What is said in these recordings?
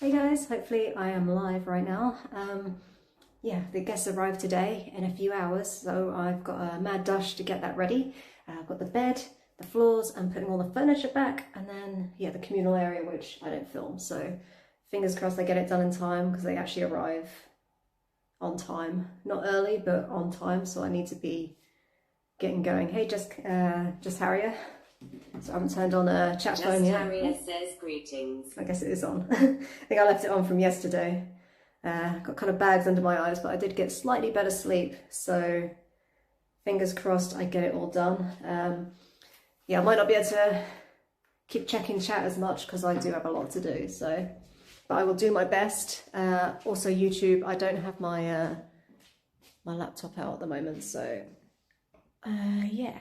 Hey guys, hopefully I am live right now. Yeah, the guests arrived today in a few hours, so I've got a mad dash to get that ready. I've got the bed, the floors, and putting all the furniture back, and then, yeah, the communal area, which I don't film, so fingers crossed I get it done in time, because they actually arrive on time. Not early, but on time, so I need to be getting going. Hey, just Harrier. So I haven't turned on a chat phone yet. Harrier says greetings. I guess it is on. I think I left it on from yesterday. Got kind of bags under my eyes, but I did get slightly better sleep, so fingers crossed I get it all done. Yeah, I might not be able to keep checking chat as much because I do have a lot to do, so but I will do my best. Also YouTube, I don't have my my laptop out at the moment, so yeah.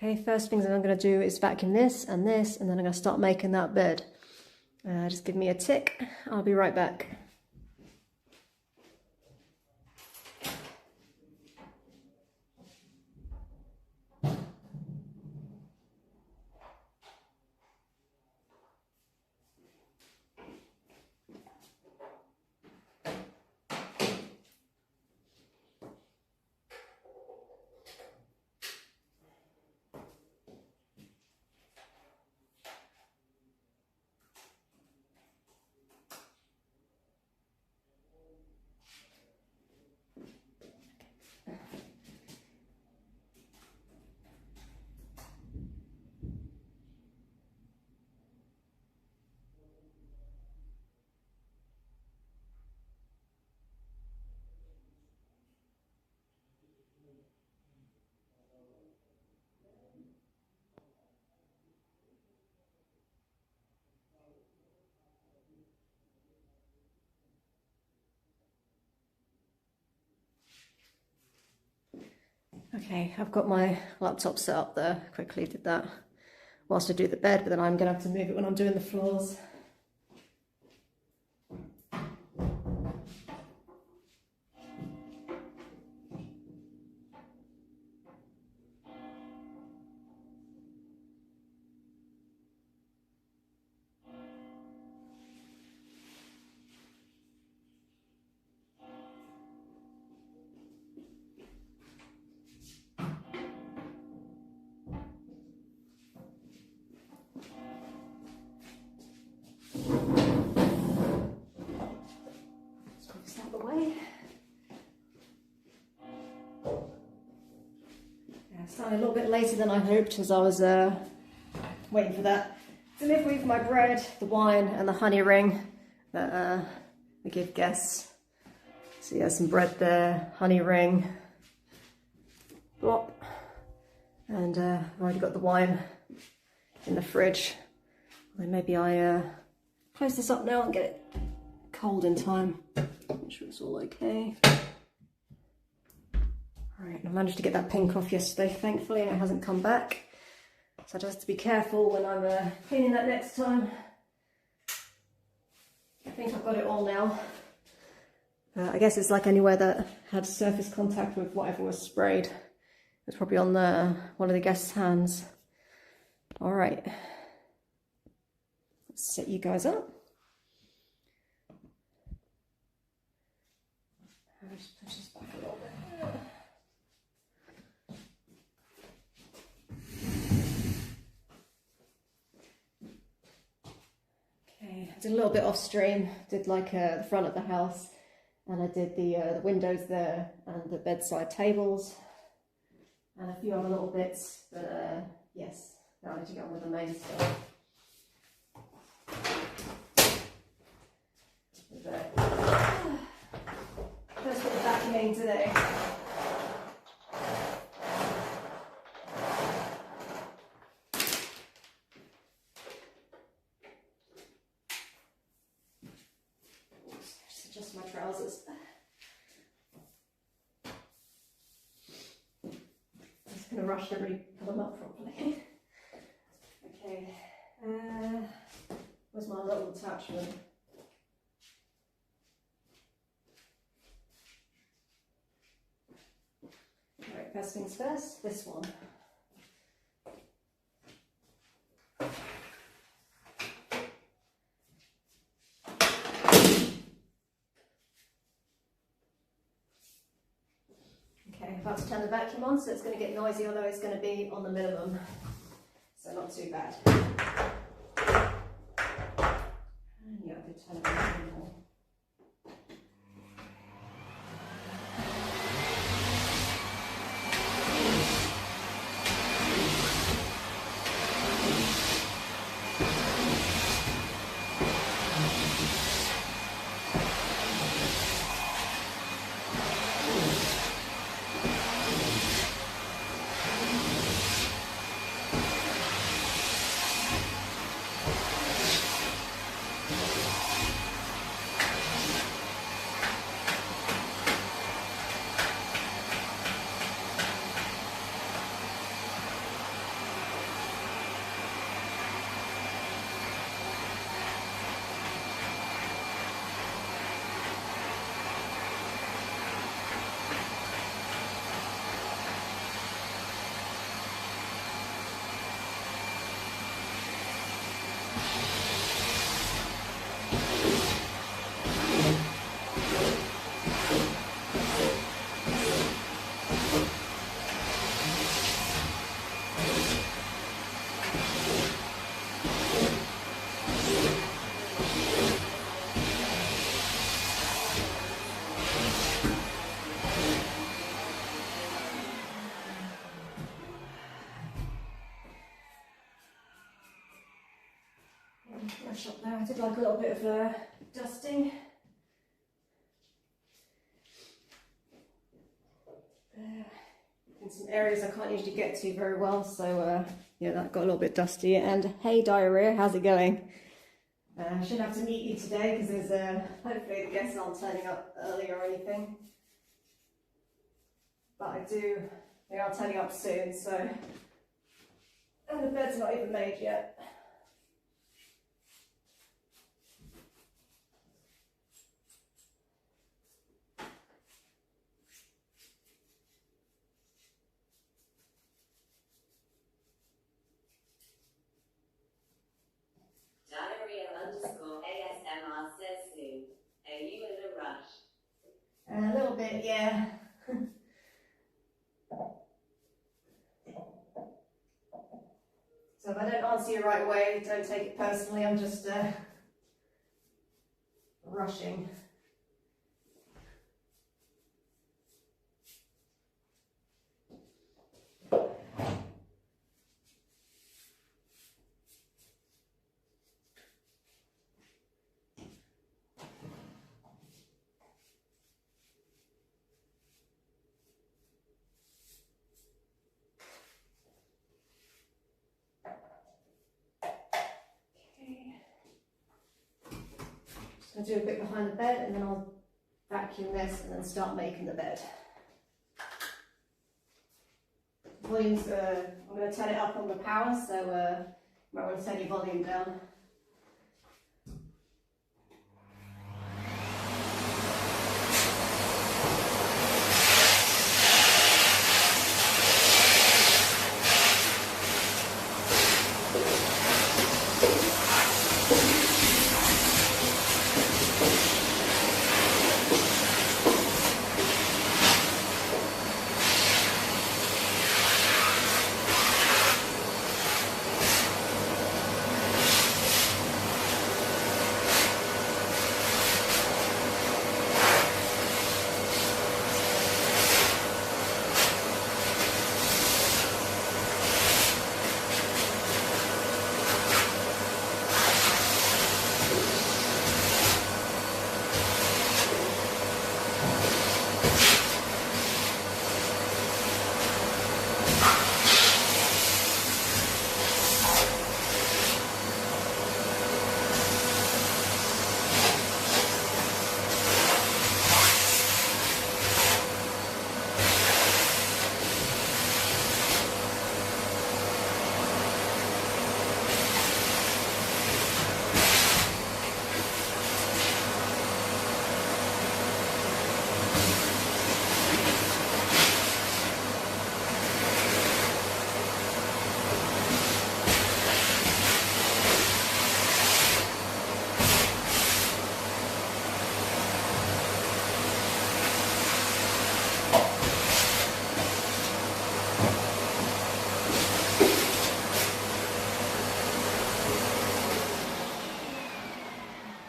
Okay, first things that I'm going to do is vacuum this, and then I'm going to start making that bed. Just give me a tick, I'll be right back. Okay, I've got my laptop set up there, quickly did that whilst I do the bed, but then I'm going to have to move it when I'm doing the floors. Started a little bit later than I hoped as I was waiting for that delivery for my bread, the wine and the honey ring that I give guests. So yeah, some bread there, honey ring, blop, and I've already got the wine in the fridge. Then maybe I close this up now and get it cold in time. Make sure it's all okay. Alright, I managed to get that pink off yesterday, thankfully, and it hasn't come back. So I just have to be careful when I'm cleaning that next time. I think I've got it all now. I guess it's like anywhere that had surface contact with whatever was sprayed. It's probably on one of the guests' hands. Alright. Let's set you guys up. I'll just push this back a little bit. I did a little bit off stream, did like the front of the house, and I did the windows there and the bedside tables and a few other little bits, but yes, now I need to get on with the main stuff. First bit of vacuuming today. Just my trousers. I'm just going to rush to really pull them up properly. Okay, where's my little attachment? Right, first things first, this one. Okay, about to turn the vacuum on, so it's going to get noisy, although it's going to be on the minimum, so not too bad. And yeah, I could turn it on a bit more. Brush up there. I did like a little bit of dusting. In some areas I can't usually get to very well, so yeah, that got a little bit dusty. And hey, diarrhea, how's it going? I shouldn't have to meet you today because there's hopefully the guests aren't turning up early or anything. But they are turning up soon, so. And the bed's not even made yet. Diarrhea_ASMR says soon. Are you in a rush? A little bit, yeah. So if I don't answer you right away, don't take it personally, I'm just rushing. I'll do a bit behind the bed and then I'll vacuum this and then start making the bed. Volume's, I'm going to turn it up on the power, so you might want to turn your volume down.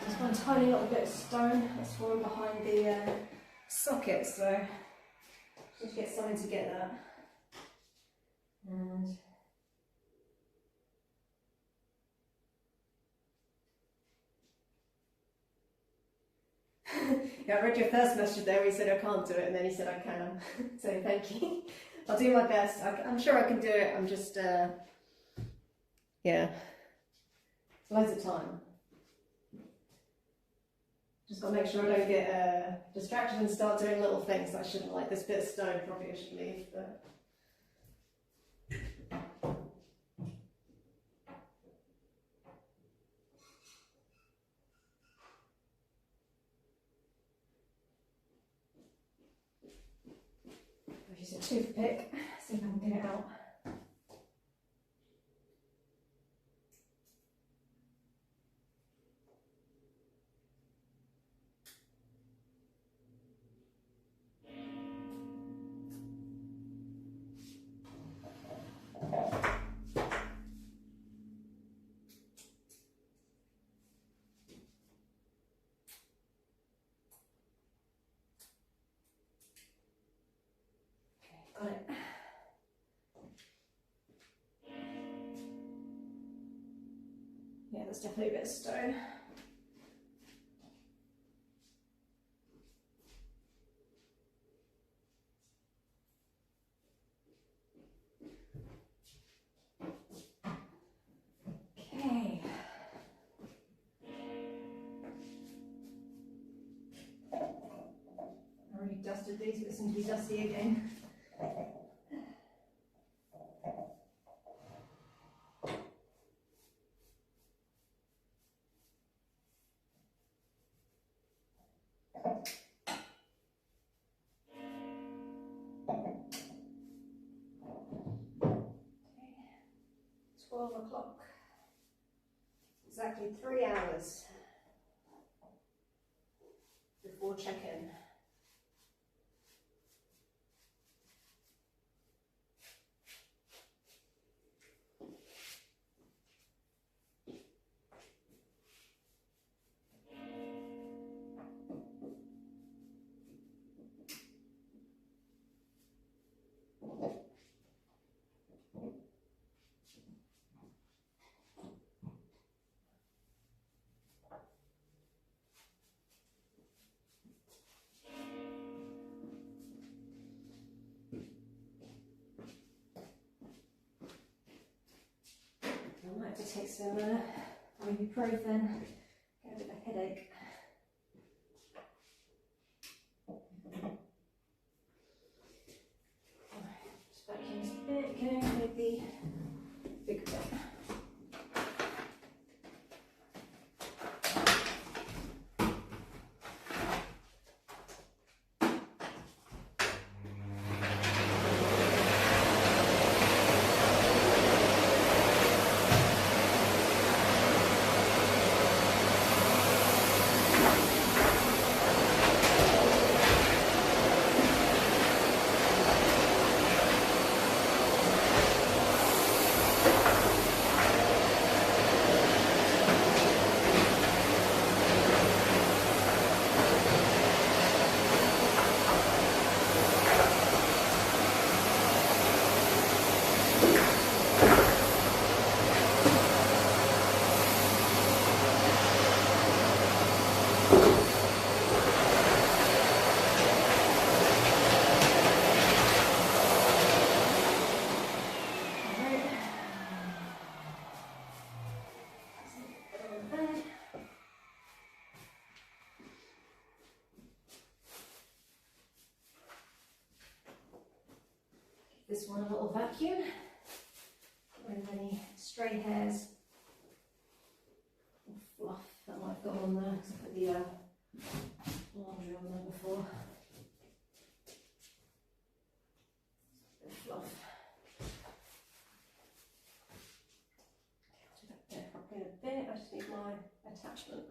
There's one tiny little bit of stone that's fallen behind the socket, so I need to get something to get that. And yeah, I read your first message there where you said I can't do it, and then he said I can. So thank you. I'll do my best. I'm sure I can do it. I'm just, yeah, loads of time. Just got to make sure I don't get distracted and start doing little things that I shouldn't, like this bit of stone. Probably I should leave. But I'll use a toothpick. See if I can get it out. Got it. Yeah, there's definitely a bit of stone. Okay. I already dusted these, but they seem to be dusty again. Okay. 12 o'clock. Exactly 3 hours before check-in. I might have to take some ibuprofen, get a bit of a headache. Just vacuum this bit, going with the big bit. This one a little vacuum, get rid of any stray hairs or fluff that might have got on there, because I put the laundry on there before. A bit of fluff. Okay, I'll do that bit properly in a bit. I just need my attachment.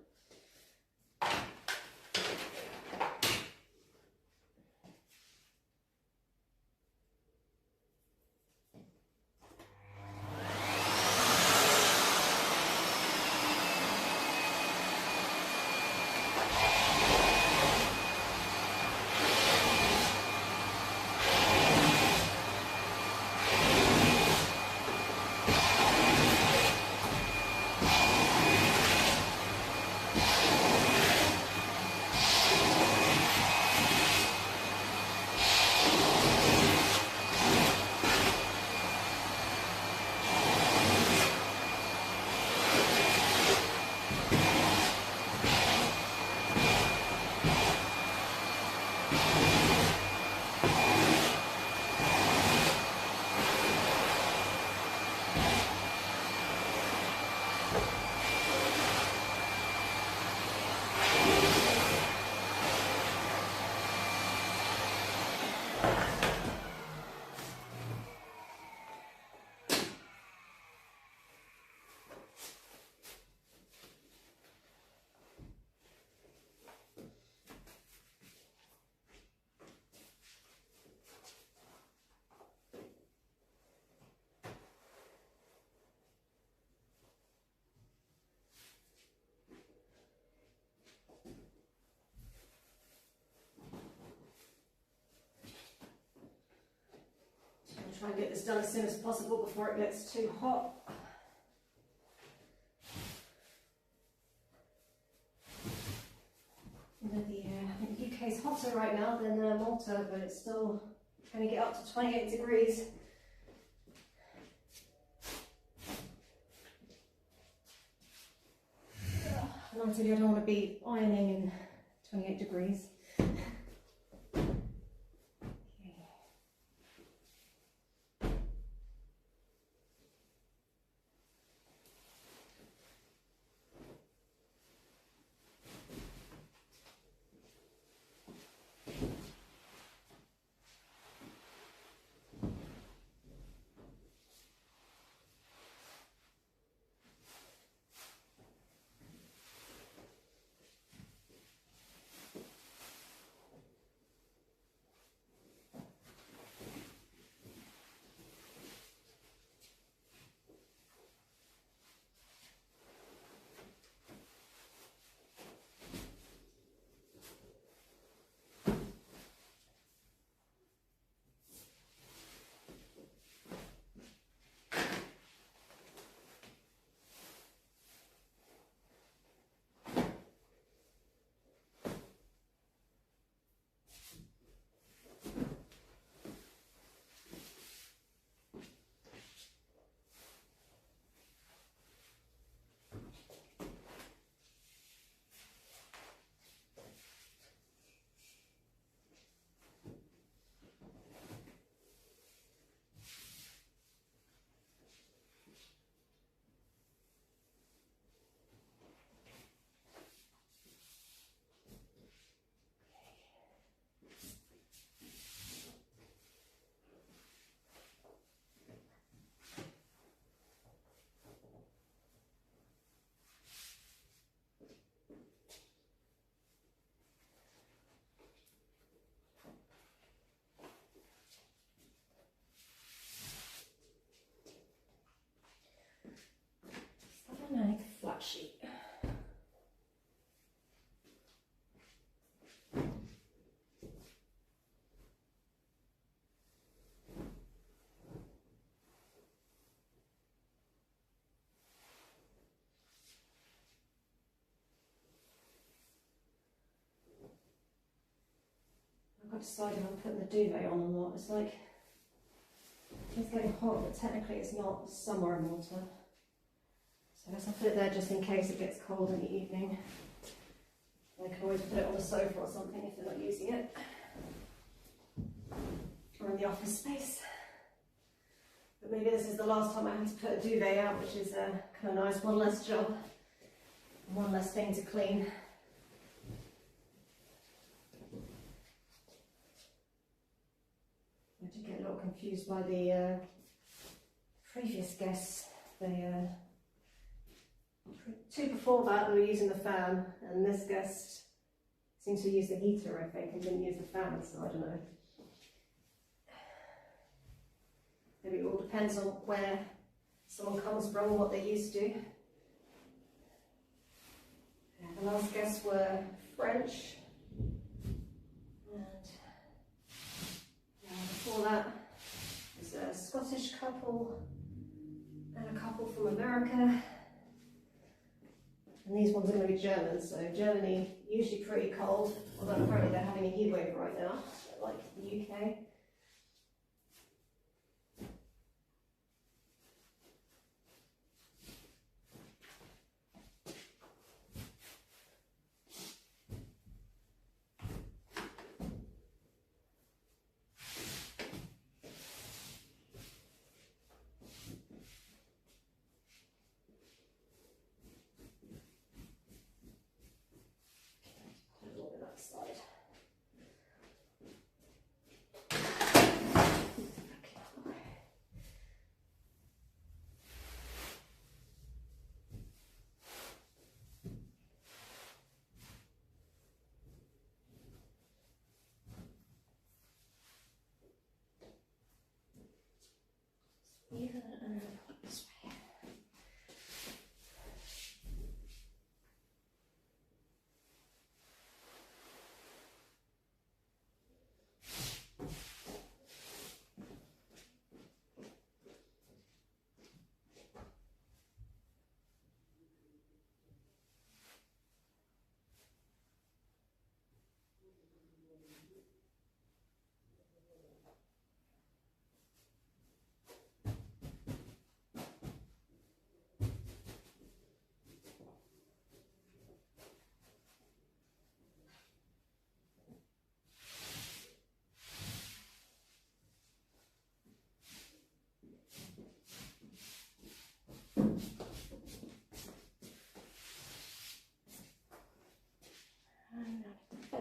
try and get this done as soon as possible before it gets too hot. You know, the UK is hotter right now than Malta, but it's still going to get up to 28 degrees. And ideally I don't want to be ironing in 28 degrees. Flat sheet. I've got to decide if I'm putting the duvet on or not. It's like, it's getting hot, but technically it's not summer in Malta. So I guess I'll put it there just in case it gets cold in the evening. I can always put it on the sofa or something if they're not using it. Or in the office space. But maybe this is the last time I have to put a duvet out, which is kind of nice. One less job, one less thing to clean. I did get a little confused by the previous guests. They two before that they were using the fan, and this guest seems to use the heater, I think, and didn't use the fan, so I don't know. Maybe it all depends on where someone comes from, what they're used to. The last guests were French, and before that was a Scottish couple and a couple from America. And these ones are going to be German, so Germany usually pretty cold, although apparently they're having a heat wave right now, like the UK. Side.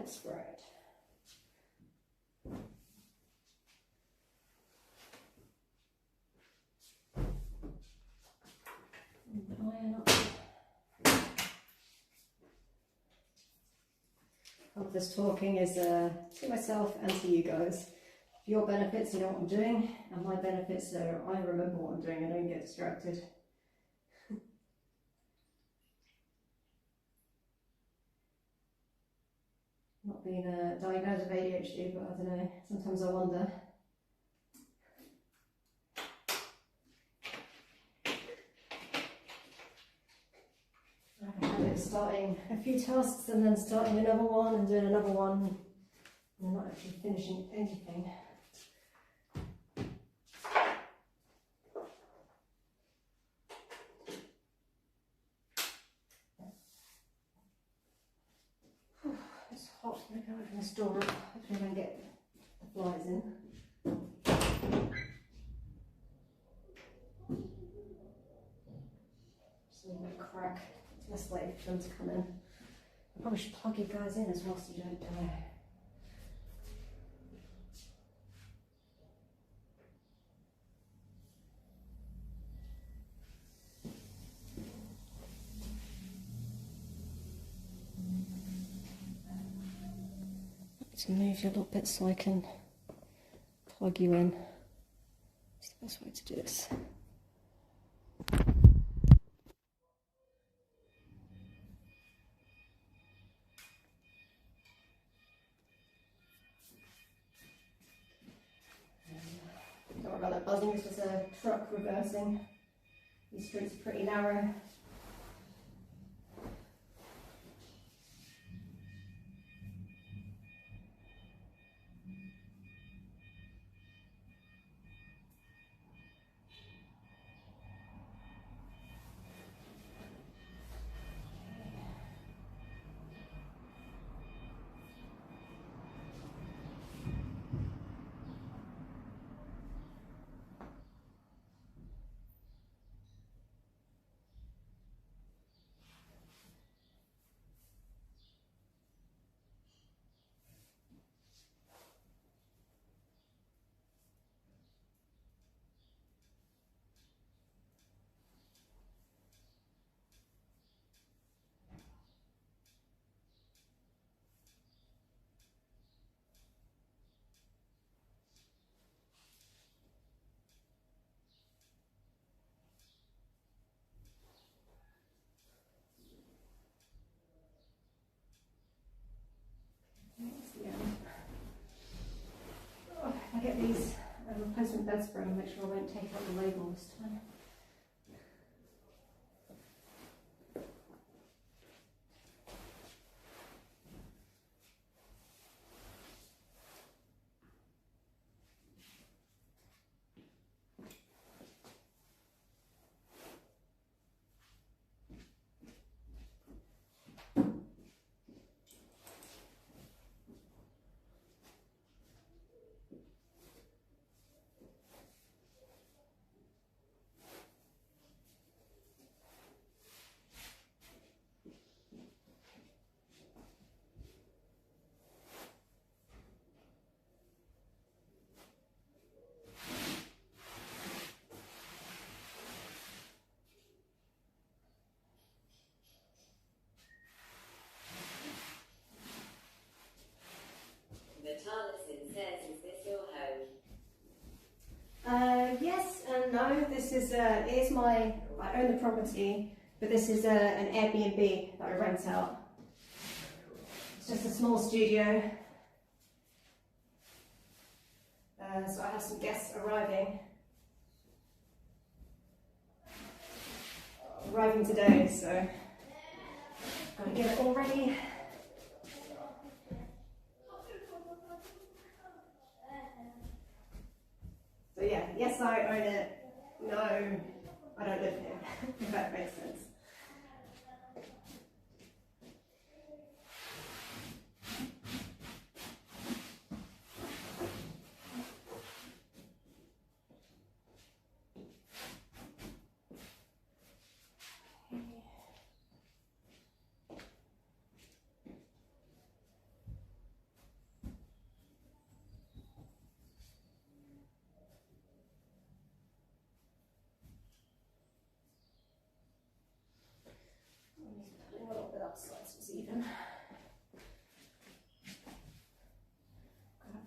bedspread. And iron up. All of this talking is to myself and to you guys. For your benefits, you know what I'm doing, and my benefits are I remember what I'm doing and don't get distracted. Not being diagnosed with ADHD, but I don't know, sometimes I wonder. I have a habit of starting a few tasks and then starting another one and doing another one and not actually finishing anything. It's hot. I'm going to go open this door. Hopefully I don't get the flies in. Just a little bit of crack. It's less likely for them to come in. I probably should plug you guys in as well so you don't die. To move you a little bit so I can plug you in. That's the best way to do this. Don't worry about that buzzing, it's just a truck reversing. These streets are pretty narrow. I get these replacement bedspread and make sure I won't take out the label this time. Yes and no. This is I own the property, but this is an Airbnb that I rent out. It's just a small studio. So I have some guests arriving today, so I'm gonna get it all ready. So yeah, yes I own it, no I don't live here, if that makes sense.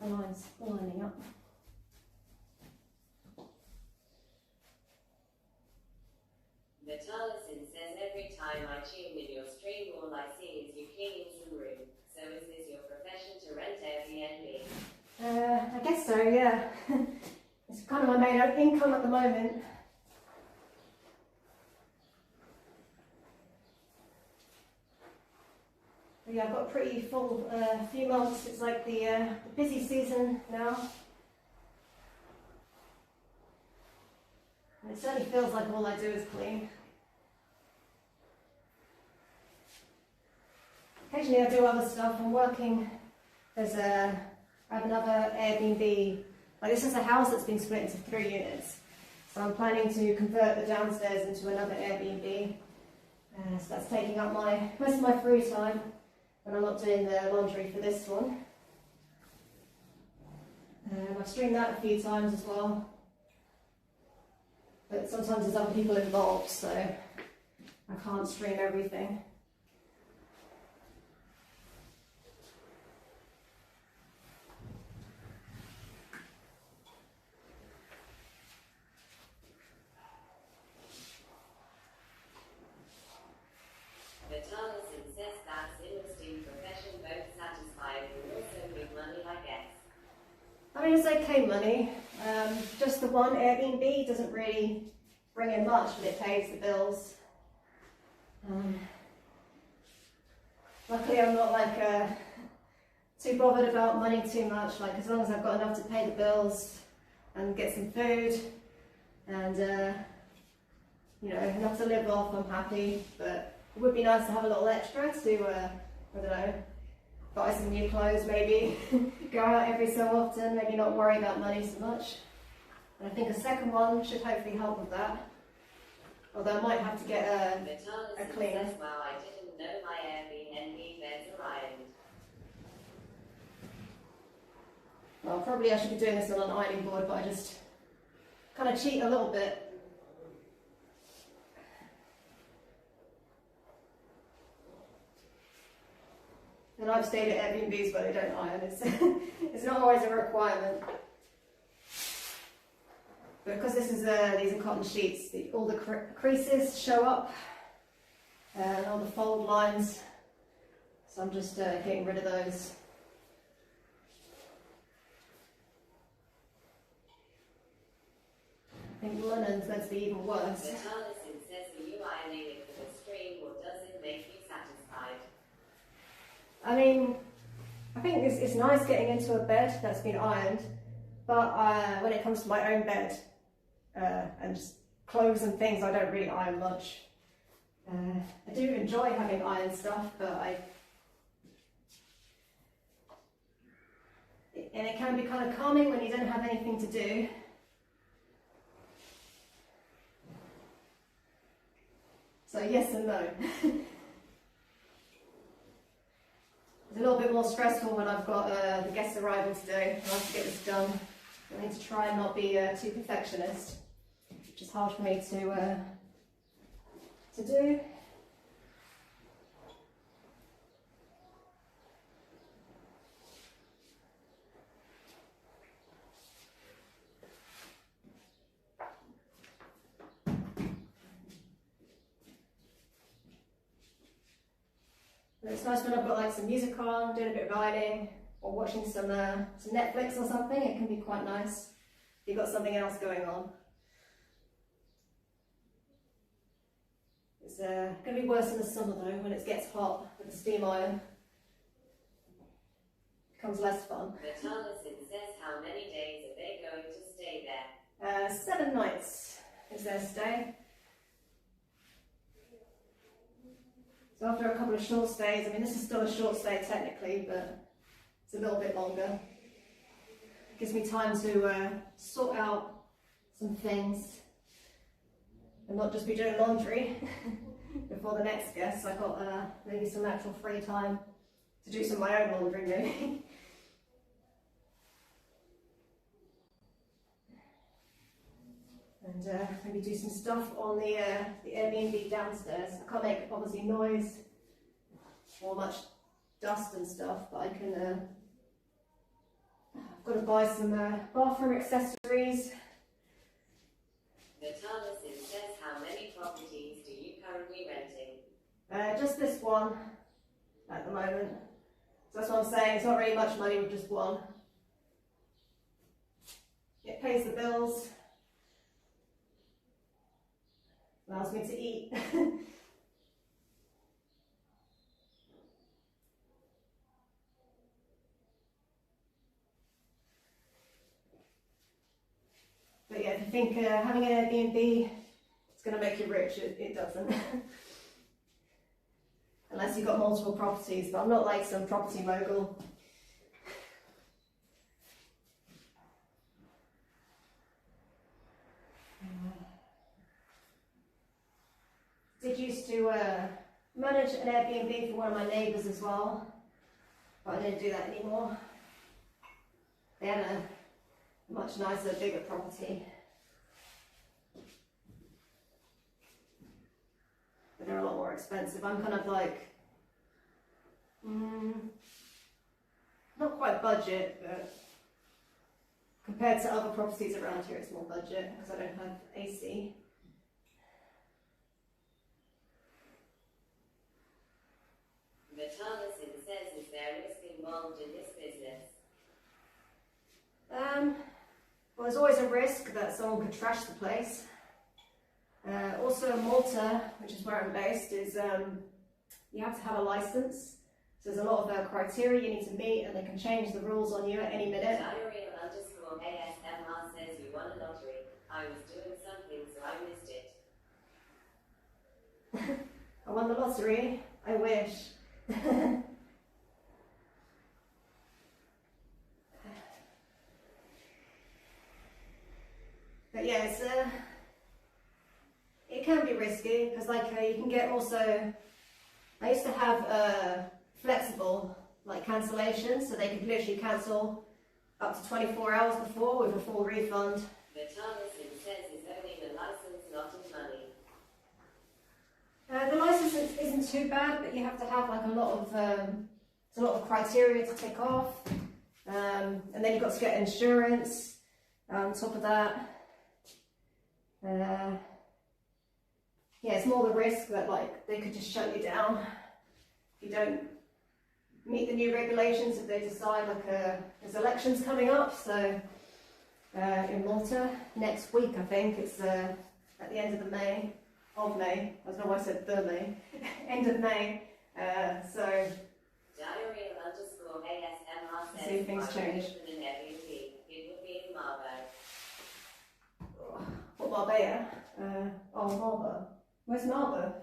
the lines all lining up. Metallicin says every time I tune in your stream, all I see is you cleaning some room. So is this your profession to rent Airbnb? I guess so, yeah. It's kind of my main income at the moment. But yeah, I've got a pretty full few months. It's like the busy season now. And it certainly feels like all I do is clean. Occasionally I do other stuff. I'm working, I have another Airbnb. Like, this is a house that's been split into 3 units. So I'm planning to convert the downstairs into another Airbnb. So that's taking up most of my free time when I'm not doing the laundry for this one. I've streamed that a few times as well. But sometimes there's other people involved, so I can't stream everything. Metallicin says that's interesting profession, both satisfying and also big money, I guess. I mean, it's okay money. Just the one Airbnb doesn't really bring in much, but it pays the bills. Luckily, I'm not like too bothered about money too much. Like, as long as I've got enough to pay the bills and get some food and you know, enough to live off, I'm happy. But it would be nice to have a little extra to I don't know, buy some new clothes maybe, go out every so often, maybe not worry about money so much. And I think a second one should hopefully help with that. Although I might have to get a cleaner. Says, wow, I didn't know my Airbnb beds are ironed. Well, probably I should be doing this on an ironing board, but I just kind of cheat a little bit. And I've stayed at Airbnbs where they don't iron. It's not always a requirement. But because this is these are cotton sheets, all the creases show up and all the fold lines. So I'm just getting rid of those. I think linen's meant to be even worse. Metallicin says, are you ironing it for the stream, or does it make you satisfied? I mean, I think it's nice getting into a bed that's been ironed, but when it comes to my own bed and just clothes and things, I don't really iron much. I do enjoy having ironed stuff, but and it can be kind of calming when you don't have anything to do. So yes and no. It's a little bit more stressful when I've got the guests arriving today. I have to get this done. I need to try and not be too perfectionist, which is hard for me to do. But it's nice when I've got like some music on, doing a bit of ironing, or watching some Netflix or something. It can be quite nice if you've got something else going on. It's going to be worse in the summer though, when it gets hot with the steam iron. It becomes less fun. Metallicin says, how many days are they going to stay there? 7 nights is their stay. So after a couple of short stays, I mean this is still a short stay technically, but it's a little bit longer. It gives me time to sort out some things and not just be doing laundry before the next guest. I've got maybe some actual free time to do some of my own laundry maybe. And maybe do some stuff on the Airbnb downstairs. I can't make obviously noise or much dust and stuff, but I can got to buy some bathroom accessories. The Tarleton says, how many properties do you currently renting? Just this one at the moment. So that's what I'm saying, it's not really much money with just one. It pays the bills, allows me to eat. But yeah, if you think having an Airbnb is going to make you rich, it doesn't. Unless you've got multiple properties, but I'm not like some property mogul. Did used to manage an Airbnb for one of my neighbours as well, but I don't do that anymore. They had a much nicer, bigger property. But they're a lot more expensive. I'm kind of like, not quite budget, but compared to other properties around here, it's more budget because I don't have AC. The Tarleton says, is there risk involved in this business? Well, there's always a risk that someone could trash the place. Also, Malta, which is where I'm based, is you have to have a license. So there's a lot of criteria you need to meet, and they can change the rules on you at any minute. Diary_ASMR says you won a lottery. I was doing something, so I missed it. I won the lottery. I wish. But yeah, it can be risky because you can get also. I used to have flexible cancellations, so they could literally cancel up to 24 hours before with a full refund. The Tarleton says it's only the license, not in money. The license isn't too bad, but you have to have a lot of criteria to tick off, and then you've got to get insurance on top of that. Yeah, it's more the risk that they could just shut you down if you don't meet the new regulations. If they decide there's elections coming up, so in Malta next week, I think it's at the end of May. I don't know why I said the May. End of May. So Diary_ASMR says, see if things change. It would be in Marburg. What, Marbella? Marburg. Where's Marburg?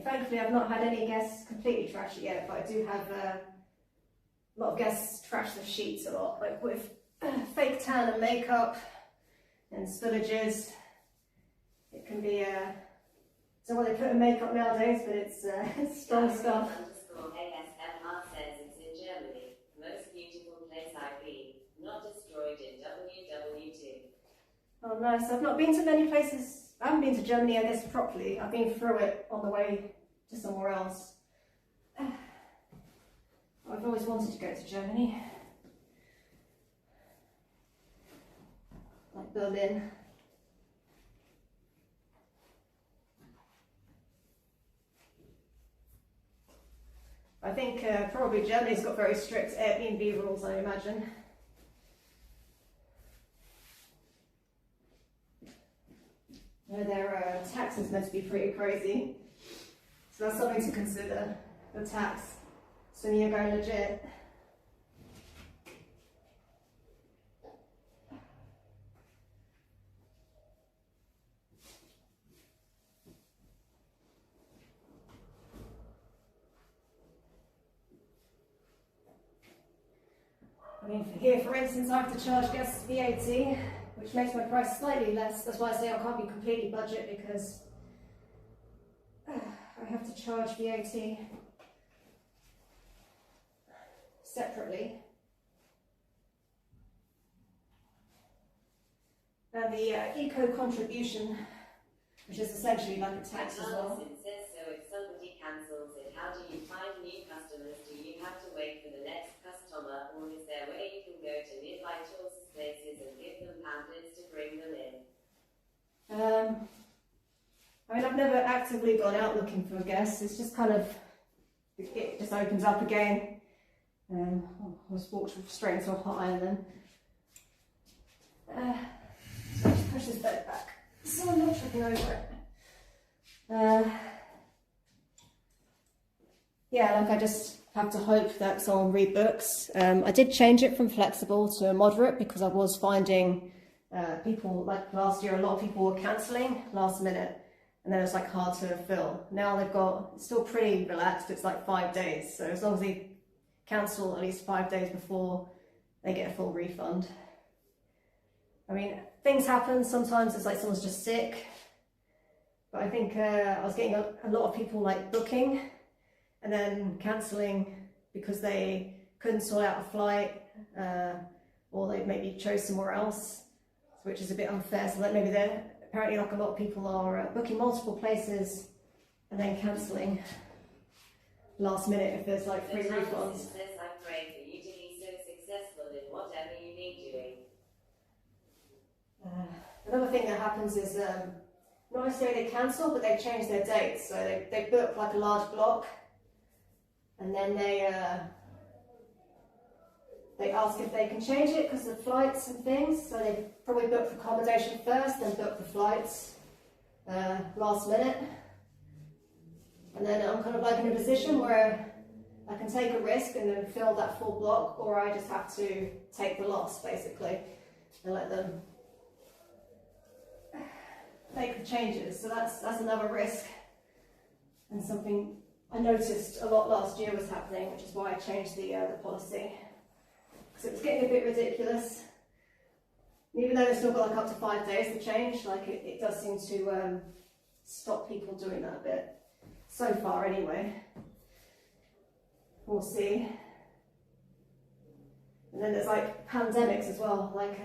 Thankfully, I've not had any guests completely trash it yet, but I do have a lot of guests trash the sheets a lot, with fake tan and makeup and spillages. It can be don't know what they put in makeup nowadays, but it's strong stuff. ASMR says it's in Germany. Most beautiful place I've been. Not destroyed in WW2. Oh, nice. I've not been to many places. I haven't been to Germany, I guess, properly. I've been through it on the way to somewhere else. I've always wanted to go to Germany. Like Berlin. I think probably Germany's got very strict Airbnb rules, I imagine. Their taxes must be pretty crazy. So that's something to consider, the tax. So you're going legit. I mean, here, for instance, I have to charge guests VAT, which makes my price slightly less. That's why I say I can't be completely budget, because I have to charge VAT. separately. And the eco contribution, which is essentially like a tax as well. Says, so if somebody cancels it, how do you find new customers? Do you have to wait for the next customer, or is there a way you can go to nearby tourist places and give them pamphlets to bring them in? I mean, I've never actively gone out looking for guests. It's just kind of, it just opens up again. I was walked straight into a hot iron then. So I just push this bed back so I'm not tripping over it. Yeah, like I just have to hope that someone rebooks. I did change it from flexible to moderate because I was finding people, like last year, a lot of people were cancelling last minute, and then it's like hard to fill. Now they've got, it's still pretty relaxed, it's like 5 days, so as long as they cancel at least 5 days before, they get a full refund. I mean, things happen, sometimes it's like someone's just sick, but I think I was getting a lot of people like booking and then cancelling because they couldn't sort out a flight, or they maybe chose somewhere else, which is a bit unfair. So that maybe they're, apparently like a lot of people are booking multiple places and then cancelling last minute if there's like free refunds. Says, I pray for you to be so successful in whatever you need doing. Another thing that happens is not necessarily they cancel, but they change their dates. So they book like a large block, and then they ask if they can change it because of flights and things. So they probably book the accommodation first, then book the flights last minute. And then I'm kind of like in a position where I can take a risk and then fill that full block, or I just have to take the loss basically and let them make the changes. So that's another risk, and something I noticed a lot last year was happening, which is why I changed the policy, because it was getting a bit ridiculous. And even though they've still got like up to 5 days to change, like it does seem to stop people doing that a bit. So far anyway. We'll see. And then there's like pandemics as well. Like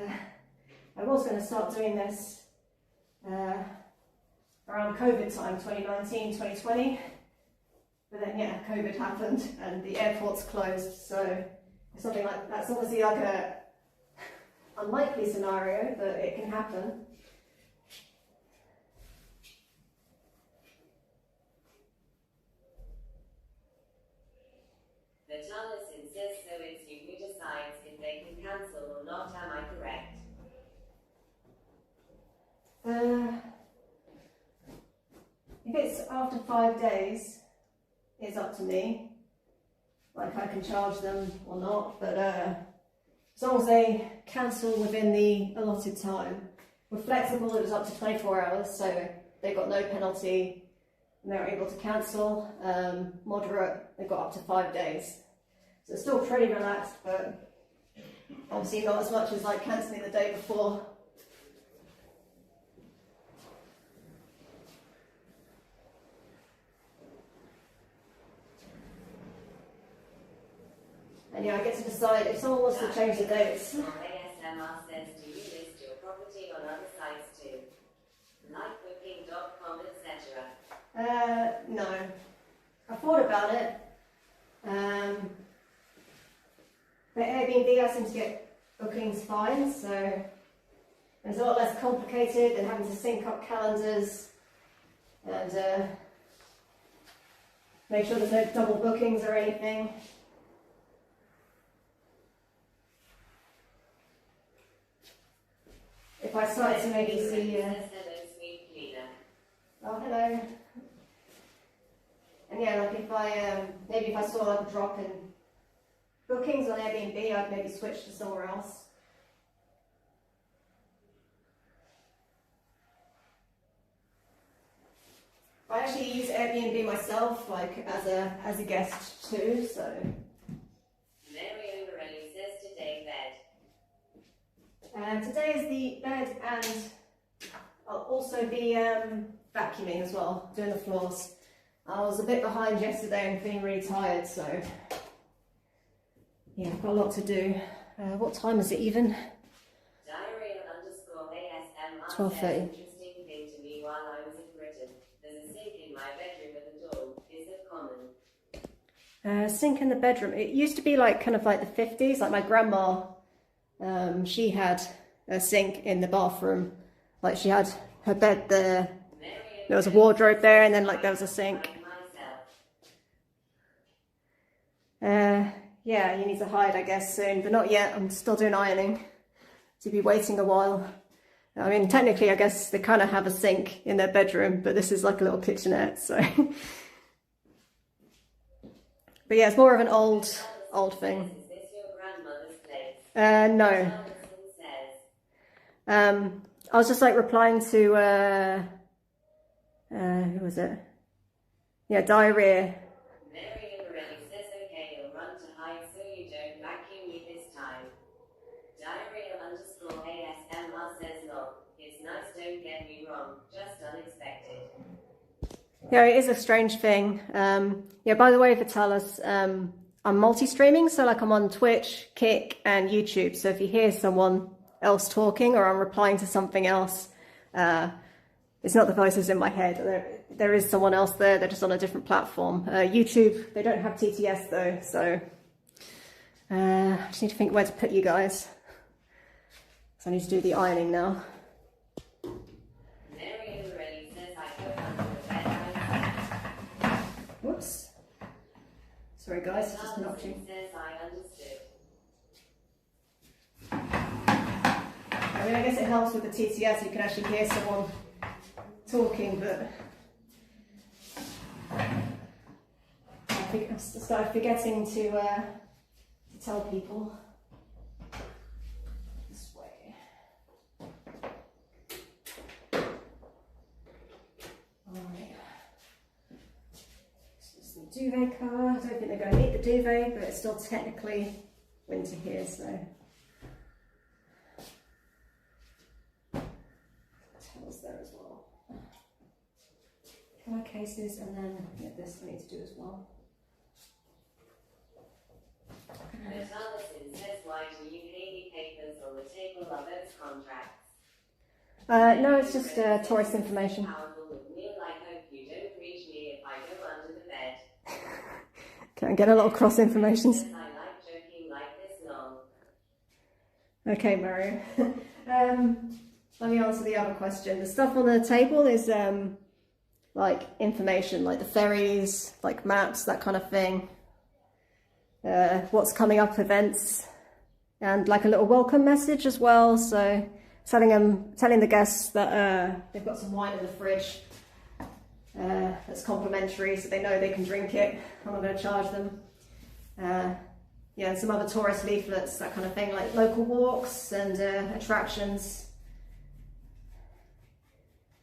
I was going to start doing this around COVID time, 2019, 2020. But then yeah, COVID happened and the airports closed. So something like that's obviously like a unlikely scenario, but it can happen. Vitalis insists, so it's you who decides if they can cancel or not. Am I correct? If it's after 5 days, it's up to me. Like I can charge them or not, but as long as they cancel within the allotted time. With flexible, it was up to 24 hours, so they got no penalty and they were able to cancel. Moderate, they got up to 5 days. So it's still pretty relaxed, but obviously not as much as like cancelling the day before. And yeah, I get to decide if someone wants to change the dates. ASMR says, do you list your property on other sites too? Like Booking.com, etc.? No. I thought about it. But Airbnb, I seem to get bookings fine, so it's a lot less complicated than having to sync up calendars and make sure there's no double bookings or anything. If I start to maybe see... oh, hello. And yeah, like if I, maybe if I saw like a drop in bookings on Airbnb, I'd maybe switch to somewhere else. I actually use Airbnb myself, like as a guest too, so... today is the bed, and I'll also be vacuuming as well, doing the floors. I was a bit behind yesterday and feeling really tired, so Yeah, I've got a lot to do. What time is it even? Diarrhea_ASMR 12:30. says interesting thing to me while I was in Britain. There's a sink in my bedroom with a door. Is it common? Sink in the bedroom. It used to be like kind of like the 50s. Like my grandma, she had a sink in the bathroom. Like she had her bed there. There was a wardrobe there, and then like there was a sink. Yeah, you need to hide, I guess, soon, but not yet. I'm still doing ironing. So you'll be waiting a while. I mean, technically, I guess they kind of have a sink in their bedroom, but this is like a little kitchenette, so. But yeah, it's more of an old thing. Is this your grandmother's place? No. I was just like replying to, who was it? Yeah, diarrhea. Marion already says okay, you'll run to hide so you don't vacuum me this time. Diarrhea_ASMR says no. It's nice, don't get me wrong, just unexpected. Yeah, it is a strange thing. Yeah, by the way, Vitalis, I'm multi-streaming, so like I'm on Twitch, Kick, and YouTube. So if you hear someone else talking or I'm replying to something else, it's not the voices in my head. There is someone else there, they're just on a different platform. YouTube, they don't have TTS though, so I just need to think where to put you guys. So I need to do the ironing now. Whoops. Sorry guys, just knocked you. I mean, I guess it helps with the TTS, you can actually hear someone talking, but I started forgetting to tell people. This way. Alright. So this is the duvet cover. I don't think they're going to need the duvet, but it's still technically winter here, so. Towels there as well. Pillowcases, and then yeah, this I need to do as well. Allison says, why do you Haley papers on the table? Are those contracts? No, it's just tourist information. Powerful with Neil, I hope you don't reach me if I go under the bed. Okay, I'm getting a lot of cross informations. I like joking like this long. Okay, Mario. Let me answer the other question. The stuff on the table is like information, like the ferries, like maps, that kind of thing. What's coming up, events, and like a little welcome message as well. So telling the guests that they've got some wine in the fridge that's complimentary, so they know they can drink it. I'm not going to charge them. Yeah, and some other tourist leaflets, that kind of thing, like local walks and attractions.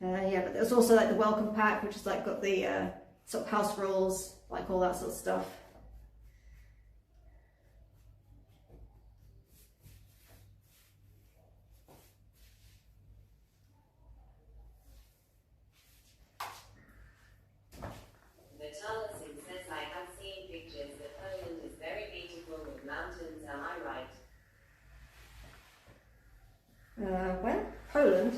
Yeah, but there's also like the welcome pack, which is like got the sort of house rules, like all that sort of stuff. Allison says, I have seen pictures that Poland is very beautiful with mountains, am I right? Where? Poland?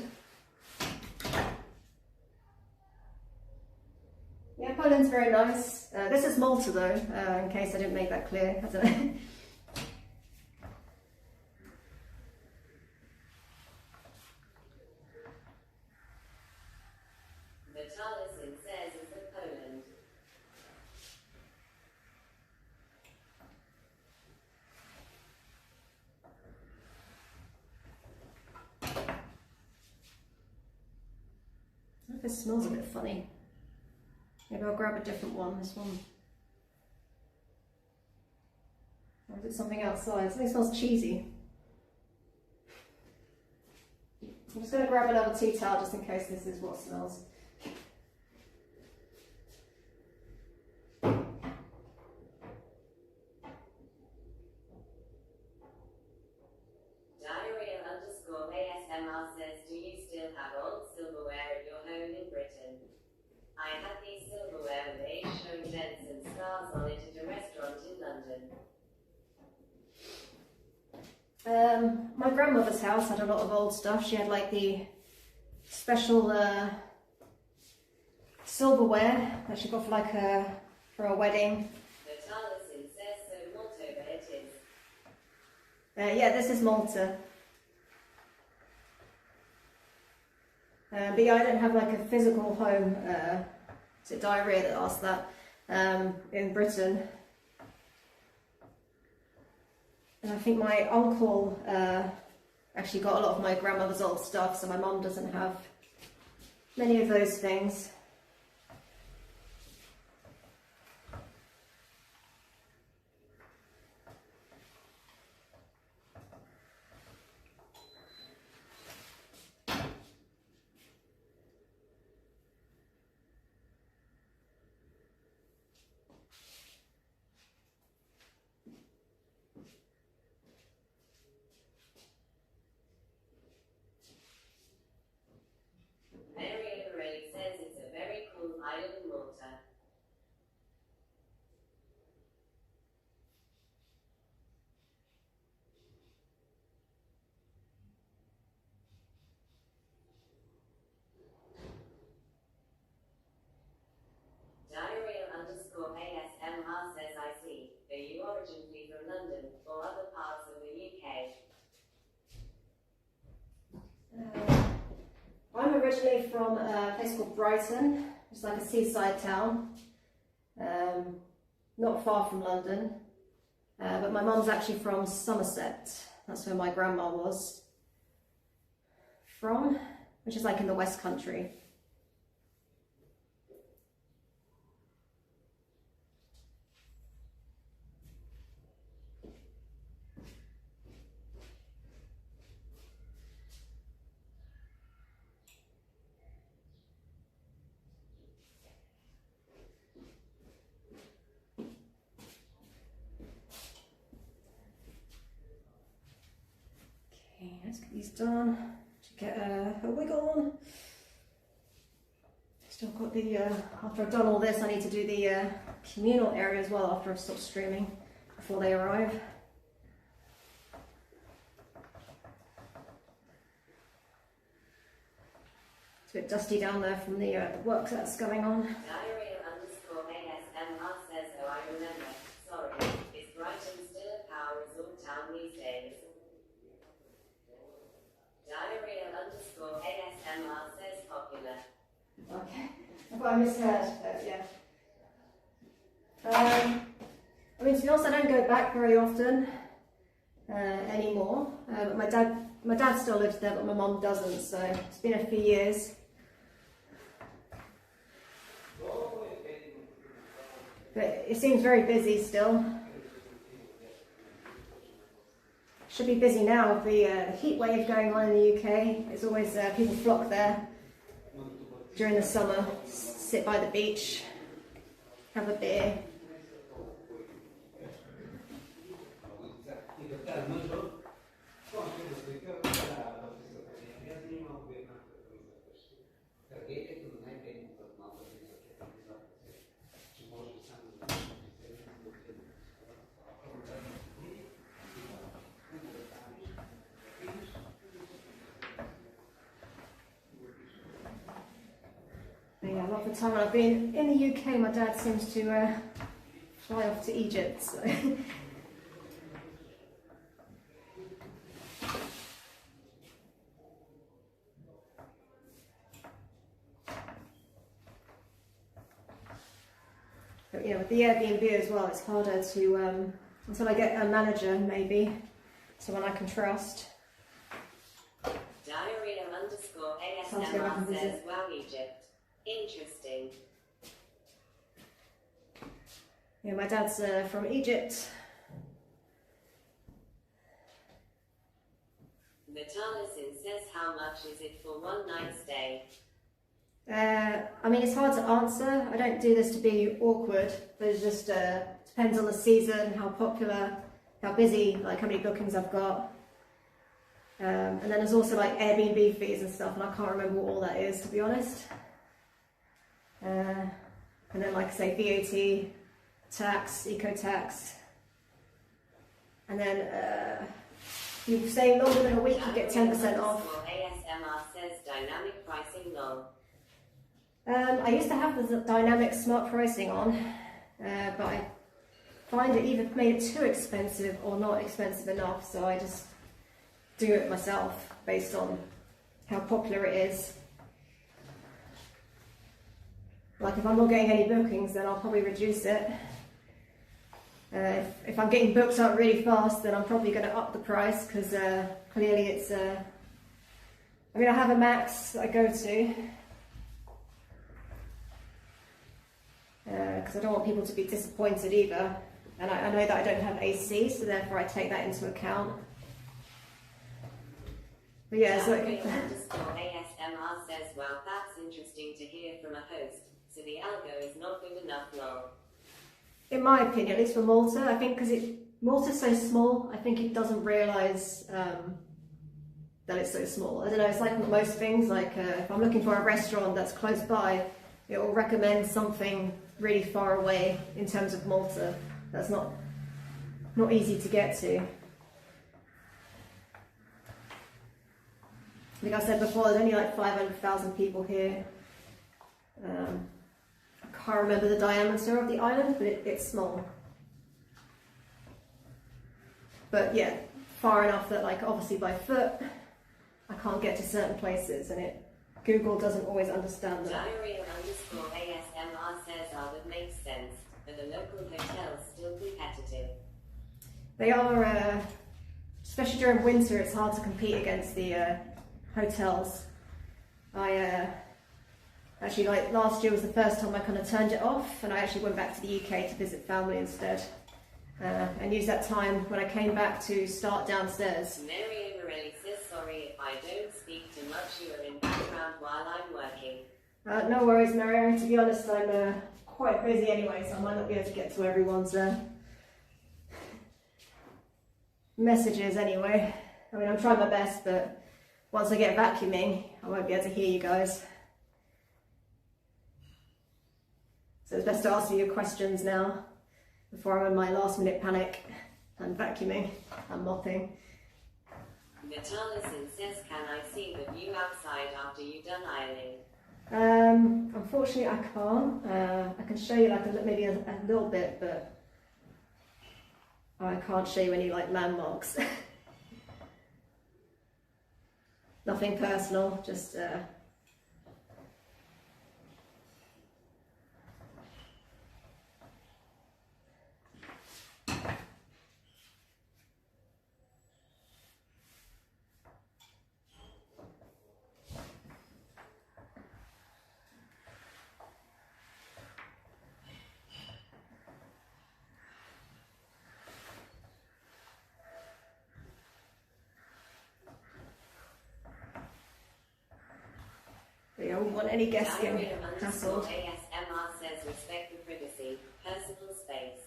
Yeah, Poland's very nice. This is Malta though, in case I didn't make that clear. I don't know. Allison says, is it Poland? This smells a bit funny. Maybe I'll grab a different one, this one. Or is it something outside? Something smells cheesy. I'm just going to grab another tea towel just in case this is what smells. Diarrhea_ASMR says, do you still have old silverware at your home in Britain? I had these silverware with age showing dents and scars on it at a restaurant in London. My grandmother's house had a lot of old stuff. She had like the special silverware that she got for like for a wedding. Yeah, this is Malta. But yeah, I don't have like a physical home. Is it Diarrhea that asked that? In Britain. And I think my uncle actually got a lot of my grandmother's old stuff, so my mum doesn't have many of those things. Diarrhea_ASMR says I see. Are you originally from London or other parts of the UK? I'm originally from a place called Brighton. It's like a seaside town, not far from London. But my mum's actually from Somerset. That's where my grandma was from, which is like in the West Country. Okay, let's get these done to get a wiggle on. Still got the, after I've done all this, I need to do the communal area as well after I've stopped streaming before they arrive. It's a bit dusty down there from the work that's going on. Diarrhea_ASMR says, oh, I remember. Sorry. Is Brighton still a power resort town these days? Diarrhea_ASMR says popular. Okay, I thought I misheard, but yeah. I mean, to be honest, I don't go back very often anymore. But my dad still lives there, but my mum doesn't. So it's been a few years. But it seems very busy still. Should be busy now with the heat wave going on in the UK. It's always people flock there during the summer, sit by the beach, have a beer. Yeah, a lot of the time when I've been in the UK, my dad seems to fly off to Egypt. So. But yeah, with the Airbnb as well, it's harder to, until I get a manager maybe, someone I can trust. Diarrhea_ASMR says, wow, Egypt. Interesting. Yeah, my dad's from Egypt. Natalisin says, how much is it for one night stay? I mean, it's hard to answer. I don't do this to be awkward, but it just depends on the season, how popular, how busy, like how many bookings I've got. And then there's also like Airbnb fees and stuff, and I can't remember what all that is, to be honest. And then, like I say, VAT, tax, eco tax, and then If you stay longer than a week, you get 10% off. ASMR says dynamic pricing long. I used to have the dynamic smart pricing on, but I find it either made it too expensive or not expensive enough, so I just do it myself based on how popular it is. Like if I'm not getting any bookings, then I'll probably reduce it. If I'm getting booked up really fast, then I'm probably going to up the price, because clearly it's, I mean, I have a max that I go to, because I don't want people to be disappointed either, and I know that I don't have AC, so therefore I take that into account. But yeah, it's like... ASMR says, well, that's interesting to hear from a host, so the algo is not good enough long. In my opinion, at least for Malta, I think because Malta's so small, I think it doesn't realise that it's so small. I don't know, it's like most things, like if I'm looking for a restaurant that's close by, it will recommend something really far away in terms of Malta. That's not easy to get to. Like I said before, there's only like 500,000 people here. I can't remember the diameter of the island, but it's small. But yeah, far enough that, like, obviously by foot, I can't get to certain places, and Google doesn't always understand that. Diary_ASMR says, that makes sense, but the local hotel's still competitive. They are, especially during winter, it's hard to compete against the hotels. Actually, like last year was the first time I kind of turned it off, and I actually went back to the UK to visit family instead, and used that time when I came back to start downstairs. Mary Morelli says, sorry if I don't speak too much, you are in background while I'm working. No worries, Mary. To be honest, I'm quite busy anyway, so I might not be able to get to everyone's messages anyway. I mean, I'm trying my best, but once I get vacuuming, I won't be able to hear you guys. So it's best to ask me your questions now, before I'm in my last minute panic. I'm vacuuming, I'm mopping. Vitalison says, can I see the view outside after you've done ironing? Unfortunately I can't. I can show you like maybe a little bit, but I can't show you any like landmarks. Nothing personal, just I wouldn't want any guests getting hassled. ASMR says, respect the privacy, personal space.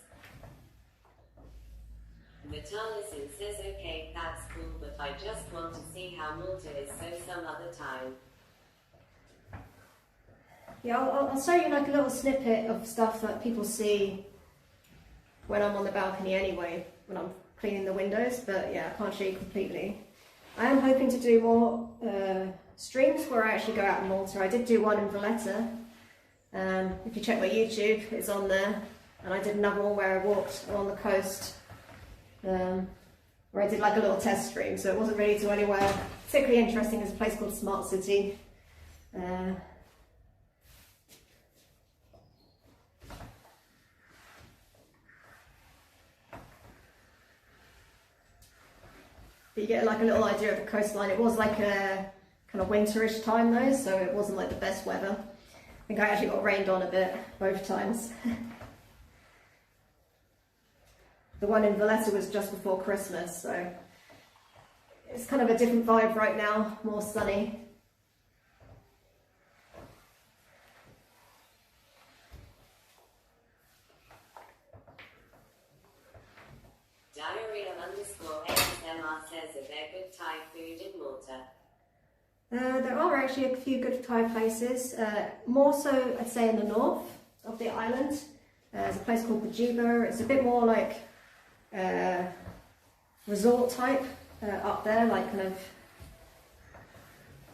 Vitalison says, okay, that's cool, but I just want to see how Malta is, so some other time. Yeah, I'll show you like a little snippet of stuff that people see when I'm on the balcony anyway, when I'm cleaning the windows, but yeah, I can't show you completely. I am hoping to do more streams where I actually go out in Malta. I did do one in Valletta. If you check my YouTube, it's on there. And I did another one where I walked along the coast, where I did like a little test stream. So it wasn't really to anywhere particularly interesting. There's a place called Smart City. But you get like a little idea of the coastline. It was like a kind of winterish time though, so it wasn't like the best weather. I think I actually got rained on a bit both times. The one in Valletta was just before Christmas, so it's kind of a different vibe right now, more sunny. Diary_ASMR says, are there good Thai food in Malta? There are actually a few good Thai places, more so I'd say in the north of the island. There's a place called Pajiba. It's a bit more like resort type. up there, like kind of,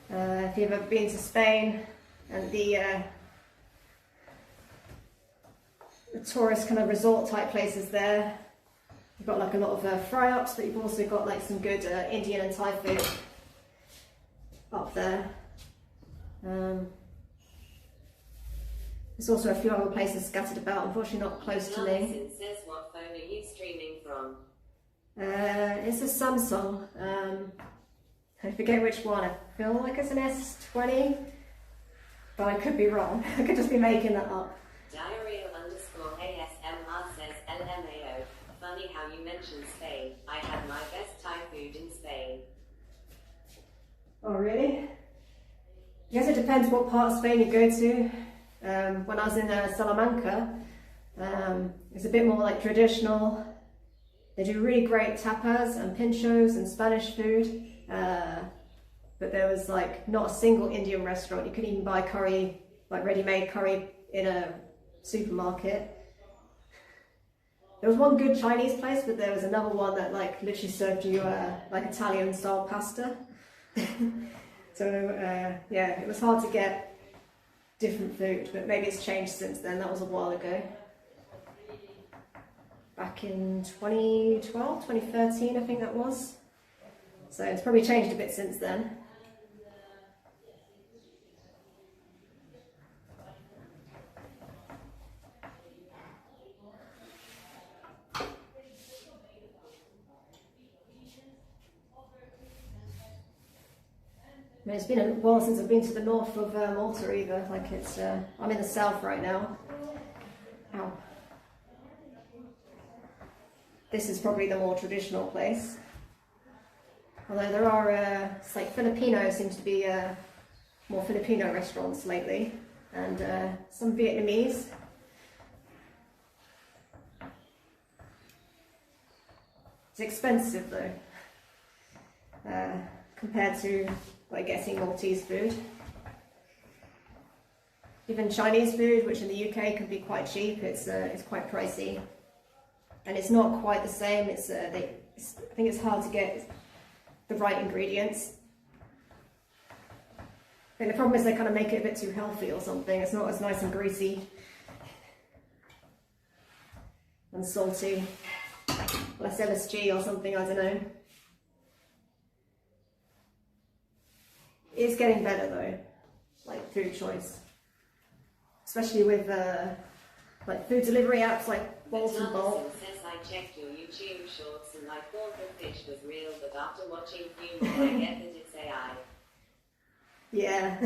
if you've ever been to Spain and the tourist kind of resort type places there, you've got like a lot of fry-ups, but you've also got like some good Indian and Thai food up there. There's also a few other places scattered about, unfortunately not close to me. It says, what phone are you streaming from? It's a Samsung. I forget which one. I feel like it's an S20, but I could be wrong. I could just be making that up. Diarrhea_ASMR says LMAO. Funny how you mentioned Spain. I had my best Thai food in Spain. Oh really? I guess it depends what part of Spain you go to. When I was in Salamanca, it's a bit more like traditional. They do really great tapas and pinchos and Spanish food, but there was like not a single Indian restaurant. You couldn't even buy curry, like ready-made curry in a supermarket. There was one good Chinese place, but there was another one that like literally served you like Italian style pasta. So yeah, it was hard to get different food, but maybe it's changed since then. That was a while ago. Back in 2012, 2013, I think that was. So it's probably changed a bit since then. I mean, it's been a while since I've been to the north of Malta either. Like it's, I'm in the south right now. Ow. This is probably the more traditional place. Although there are, it's like Filipino seems to be more Filipino restaurants lately, and some Vietnamese. It's expensive though, compared to like getting Maltese food. Even Chinese food, which in the UK can be quite cheap, it's quite pricey, and it's not quite the same. I think it's hard to get the right ingredients. I think the problem is they kind of make it a bit too healthy or something. It's not as nice and greasy and salty. Less LSG or something, I don't know. It's getting better though, like food choice, especially with like food delivery apps like Bolt and Bolt. Says I checked your YouTube shorts and I thought the fish was real, but after watching a few more, I get that it's AI. Yeah.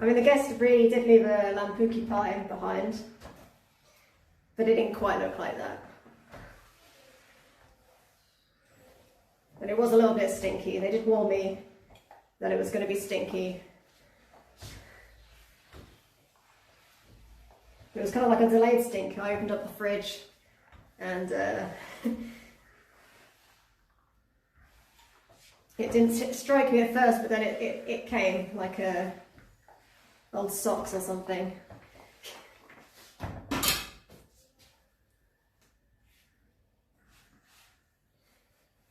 I mean, the guest really did leave a lampuki pie behind, but it didn't quite look like that. And it was a little bit stinky. They did warn me that it was going to be stinky. It was kind of like a delayed stink. I opened up the fridge and it didn't strike me at first, but then it came like old socks or something.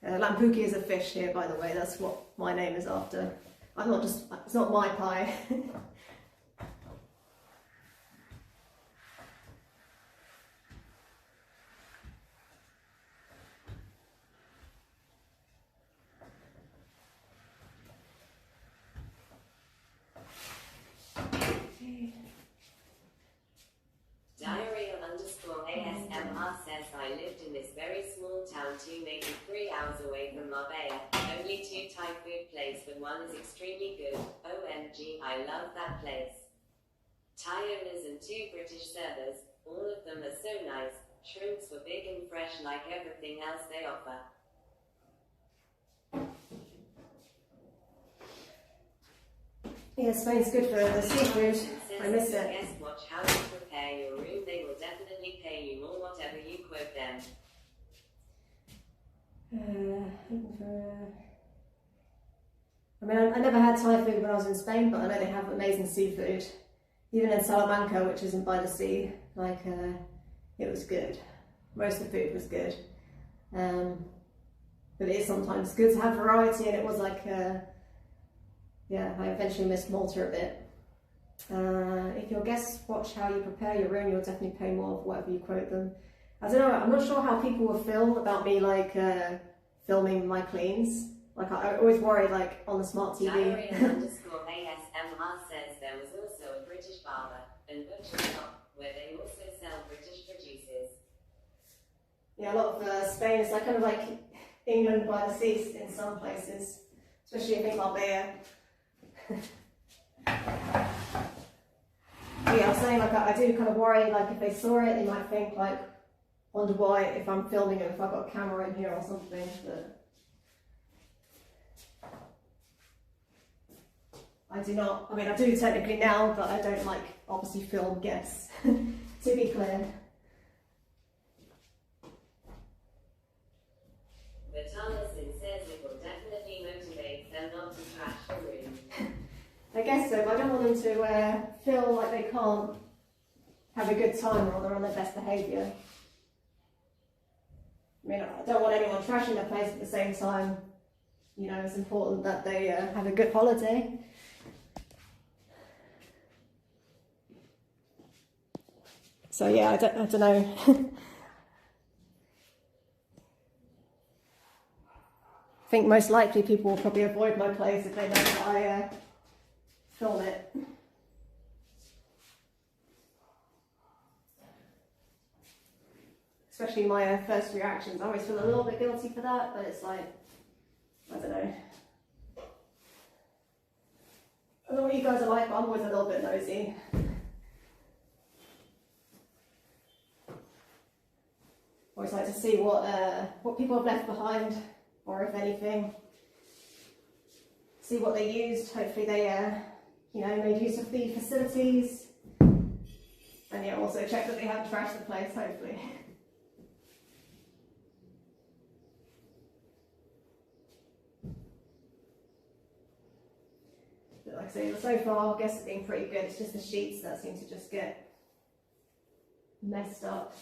Lampuki is a fish here, by the way. That's what my name is after. I'm not just, it's not my pie. Diarrhea_ASMR says I lived in this very small town 2 maybe 3 hours away from Marbella. Only 2 Thai food places, but one is extremely good. OMG, I love that place. Thai owners and 2 British servers. All of them are so nice. Shrimps were big and fresh like everything else they offer. Yeah, Spain's good for the seafood. I miss it. Guest watch how you prepare your room. They will definitely pay you more whatever you quote them. I mean, I never had Thai food when I was in Spain, but I know they have amazing seafood. Even in Salamanca, which isn't by the sea, like it was good. Most of the food was good. but it is sometimes good to have variety, and it was like, yeah, I eventually missed Malta a bit. If your guests watch how you prepare your room, you'll definitely pay more for whatever you quote them. I don't know, I'm not sure how people will feel about me like filming my cleans. Like I always worry like on the smart TV. Diary_ASMR says there was also a British barber and butcher shop where they also sell British producers. Yeah, a lot of Spain is like kind of like England by the sea in some places, especially I think Marbella. Yeah, I was saying like I do kind of worry like if they saw it, they might think like, wonder why if I'm filming it, if I've got a camera in here or something. But I do not. I mean, I do technically now, but I don't like obviously film guests. To be clear. Says it will definitely motivate them not to trash the room. I guess so, but I don't want them to feel like they can't have a good time or they're on their best behaviour. I mean, I don't want anyone trashing their place at the same time. You know, it's important that they have a good holiday. So yeah, I don't know. I think most likely people will probably avoid my place if they know that I film it. Especially my first reactions. I always feel a little bit guilty for that, but it's like, I don't know. I don't know what you guys are like, but I'm always a little bit nosy. Always like to see what people have left behind, or if anything, see what they used. Hopefully they, you know, made use of the facilities, and yeah, also check that they haven't trashed the place. Hopefully. But like I say, so far, I guess it's been pretty good. It's just the sheets that seem to just get messed up.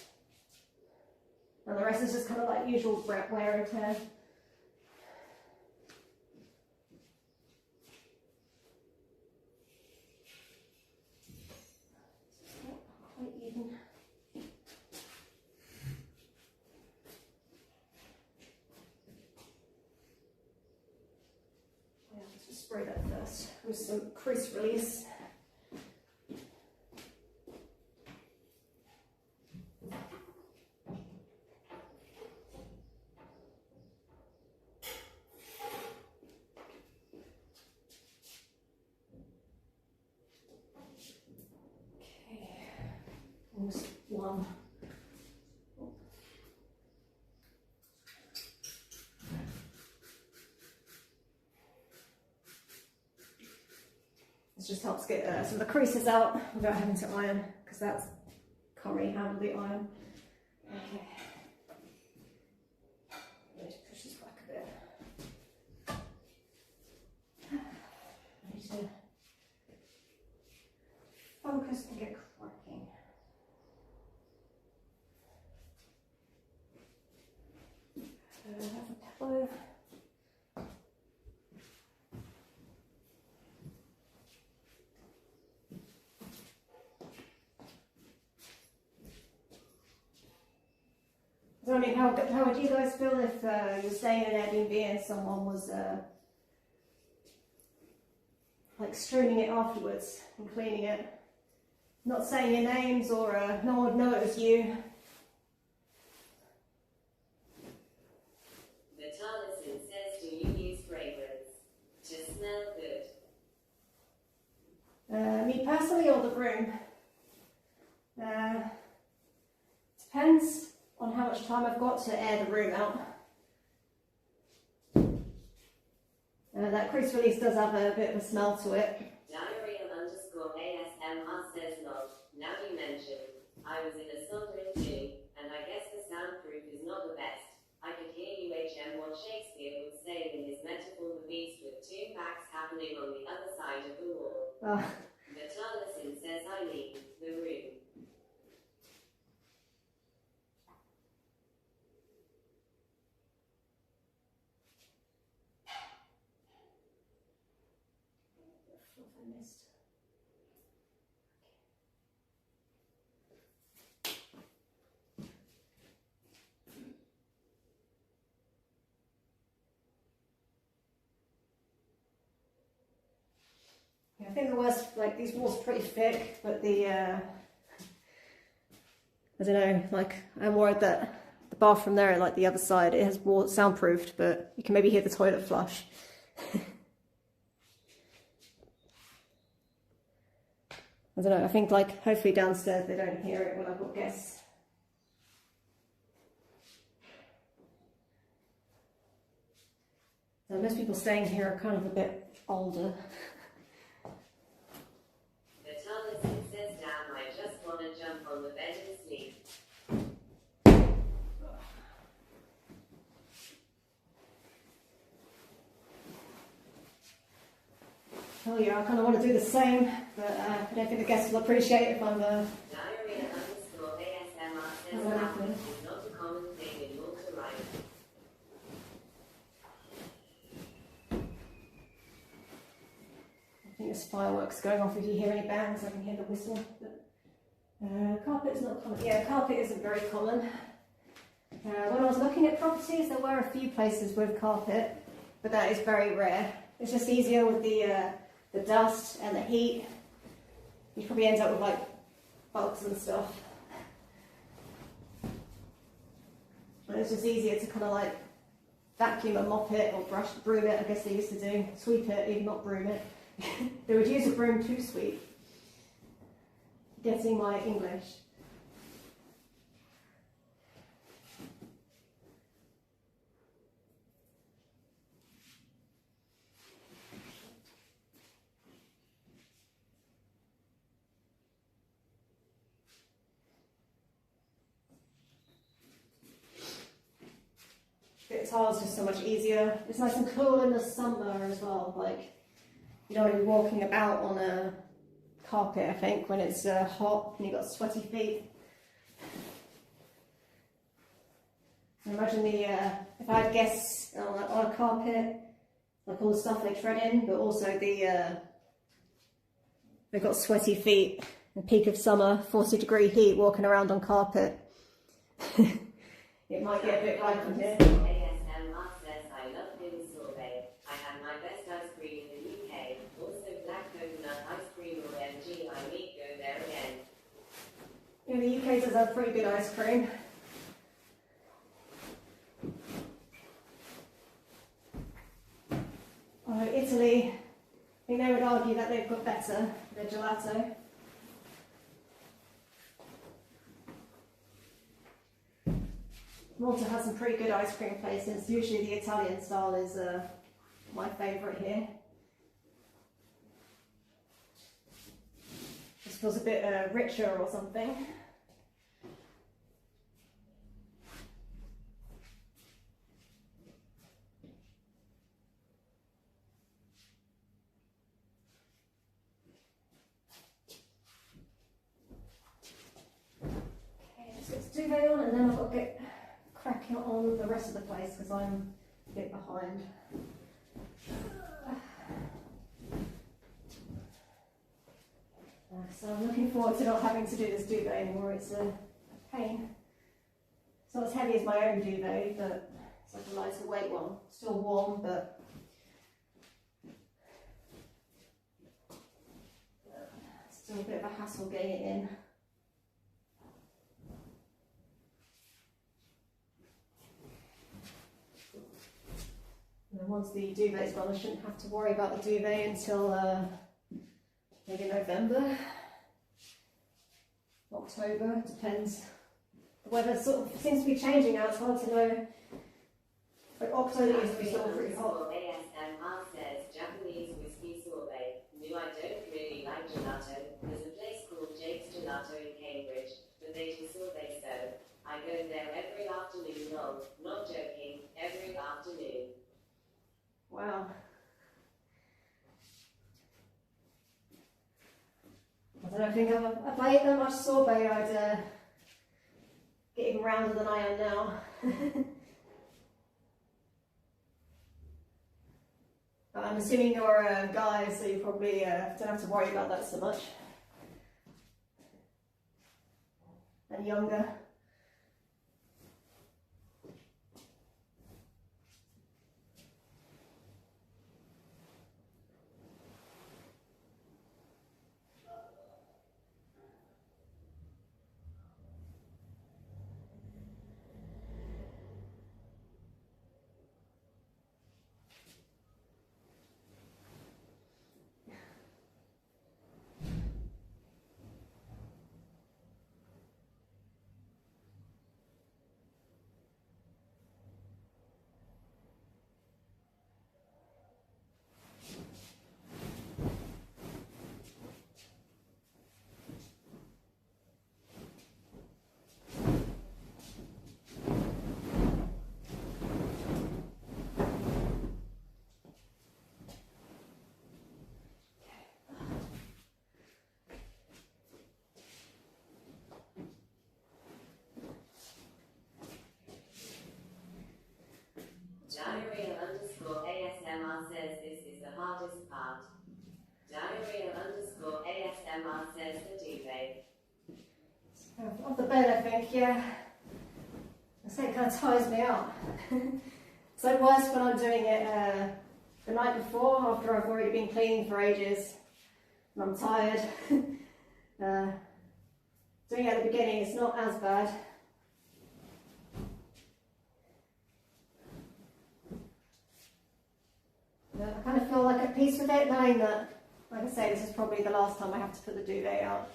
And the rest is just kind of like usual wear and tear. Not quite even. Yeah, let's just spray that first with some crease release. One. This just helps get some of the creases out without having to iron, because that's can't really handle the iron. Okay. I need to push this back a bit. I need to focus and get cracking. I have a pillow. So, I mean, how would you guys feel if you were staying in an Airbnb and someone was like streaming it afterwards and cleaning it, not saying your names, or no one would know it was you? Me personally, or the room? Depends on how much time I've got to air the room out. That crease release does have a bit of a smell to it. Diary_ASMR says log. Now you mention, I was in a Sunderland too, and I guess the soundproof is not the best. I could hear you what Shakespeare would say in his metaphor, the beast with two backs happening on the other side of the wall. Oh. Vitalison says I leave the room. What have I missed? Yeah, I think the worst, like these walls are pretty thick, but the I don't know, like I'm worried that the bathroom there and like the other side, it has wall soundproofed, but you can maybe hear the toilet flush. I don't know, I think like hopefully downstairs they don't hear it when I've got guests. So most people staying here are kind of a bit older. The Thomas says, "Damn, I just want to jump on the bed and sleep." Oh yeah, I kind of want to do the same, but I don't think the guests will appreciate it if I'm Diarrhea underscore ASMR says, "Laughing is not a common thing in Malta, right?" I think there's fireworks going off. If you hear any bangs, I can hear the whistle. But, carpet is not common. Yeah, carpet isn't very common. When I was looking at properties, there were a few places with carpet, but that is very rare. It's just easier with the dust and the heat. You probably end up with like bugs and stuff. But it's just easier to kind of like vacuum and mop it or broom it. I guess they used to do sweep it, even not broom it. They would use a broom to sweep. Getting my English. The tiles just so much easier. It's nice and cool in the summer as well. Like you don't want to be walking about on a carpet, I think, when it's hot and you've got sweaty feet. I imagine if I had guests on a carpet, like all the stuff they tread in, but also they've got sweaty feet. The peak of summer, 40-degree heat, walking around on carpet. It might get a bit like in here. ASMR says, "I love Pin sorbet. I had my best ice cream in the UK. Also black coconut ice cream or MG. I may go there again." Yeah, the UK does have pretty good ice cream. Italy, I think they would argue that they've got better, their gelato. Malta has some pretty good ice cream places. Usually the Italian style is my favourite here. Just feels a bit richer or something. Okay, let's get the duvet on and then I've got to get cracking on the rest of the place because I'm a bit behind. So I'm looking forward to not having to do this duvet anymore. It's a pain. It's not as heavy as my own duvet, but it's like a lighter weight one. Still warm, but still a bit of a hassle getting it in. And then once the duvet's gone, I shouldn't have to worry about the duvet until maybe November, October, depends. The weather sort of seems to be changing now, it's hard to know. Like October used to be still pretty hot. ASMR says, "Japanese whiskey sorbet. No, I don't really like gelato. There's a place called Jake's Gelato in Cambridge, but they do sorbet so. I go there every afternoon long. Not joking, every afternoon." Wow. I don't know, I think if I ate that much sorbet, I'd get even rounder than I am now. I'm assuming you're a guy, so you probably don't have to worry about that so much. And younger. Diarrhea underscore ASMR says this is the hardest part. Diarrhea underscore ASMR says the duvet. Off the bed, I think, yeah. I say it kind of tires me out. It's like worse when I'm doing it the night before, after I've already been cleaning for ages and I'm tired. Doing it at the beginning, it's not as bad. But I kind of feel like at peace with it, knowing that, like I say, this is probably the last time I have to put the duvet out.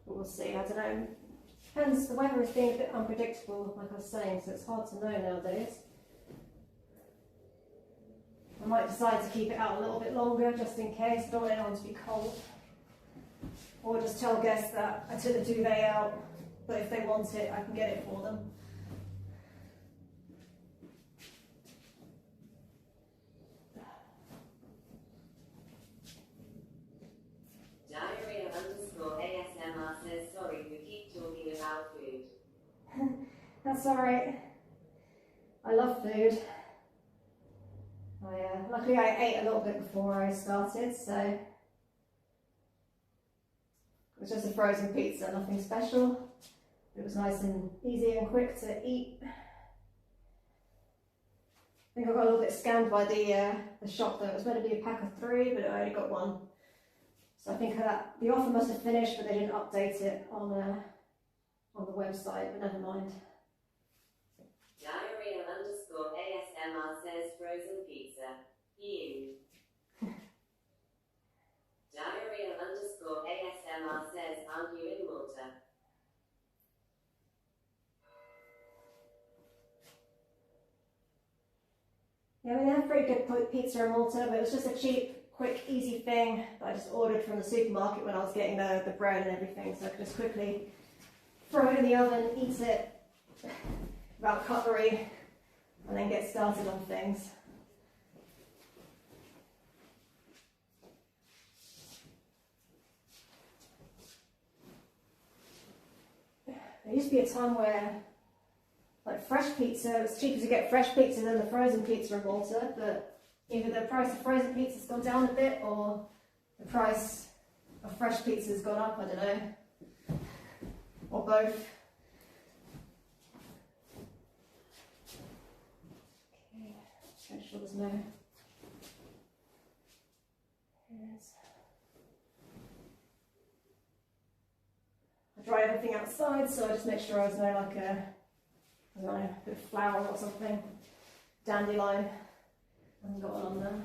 But we'll see, I don't know. Depends, the weather is being a bit unpredictable, like I was saying, so it's hard to know nowadays. I might decide to keep it out a little bit longer, just in case. I don't want anyone to be cold. Or just tell guests that I took the duvet out, but if they want it, I can get it for them. Diarrhea underscore ASMR says sorry we keep talking about food. That's alright. I love food. Luckily I ate a little bit before I started, so it was just a frozen pizza, nothing special. It was nice and easy and quick to eat. I think I got a little bit scammed by the shop though. It was meant to be a pack of 3, but I only got 1. So I think that the offer must have finished, but they didn't update it on the website, but never mind. Diarrhea underscore ASMR says frozen pizza. Ew. Diarrhea underscore ASMR says, aren't you in Malta? Yeah, I mean, they have pretty good pizza in Malta, but it was just a cheap, quick, easy thing that I just ordered from the supermarket when I was getting the bread and everything, so I could just quickly throw it in the oven, eat it without cutlery, and then get started on things. There used to be a time where, like, fresh pizza, it was cheaper to get fresh pizza than the frozen pizza in Malta, but either the price of frozen pizza's gone down a bit or the price of fresh pizza's gone up, I don't know, or both. Okay, just make sure there's no hairs. I dry everything outside, so I just make sure there's no, like, I don't know, a bit of flour or something, dandelion. I haven't got one on there.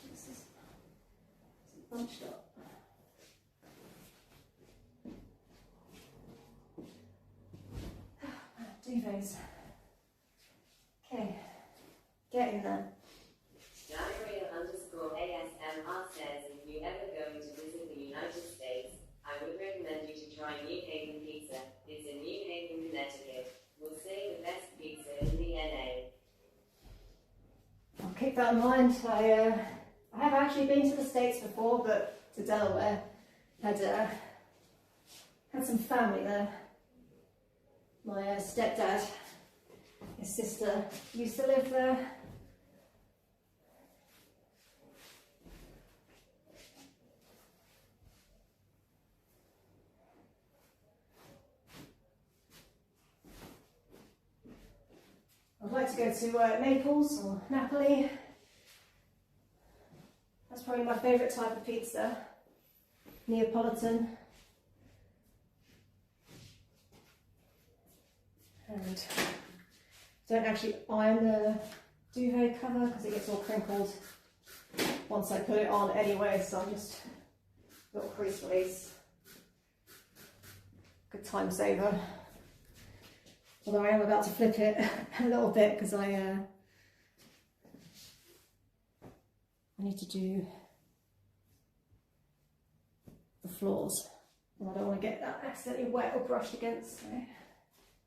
This is bunched up. Duvets. Okay, get in there. Diarrhea underscore ASMR says, if you ever go to visit the United States, I would recommend you to try New Haven Pizza. It's in New Haven, Connecticut. We'll say the best pizza in the NA. I'll keep that in mind. I have actually been to the States before, but to Delaware. Had some family there. My stepdad, his sister used to live there. I'd like to go to Naples or Napoli. That's probably my favourite type of pizza. Neapolitan. And don't actually iron the duvet cover because it gets all crinkled once I put it on anyway, so I'm just a little crease release. Good time saver. Although I am about to flip it a little bit because I need to do the floors. And I don't want to get that accidentally wet or brushed against. So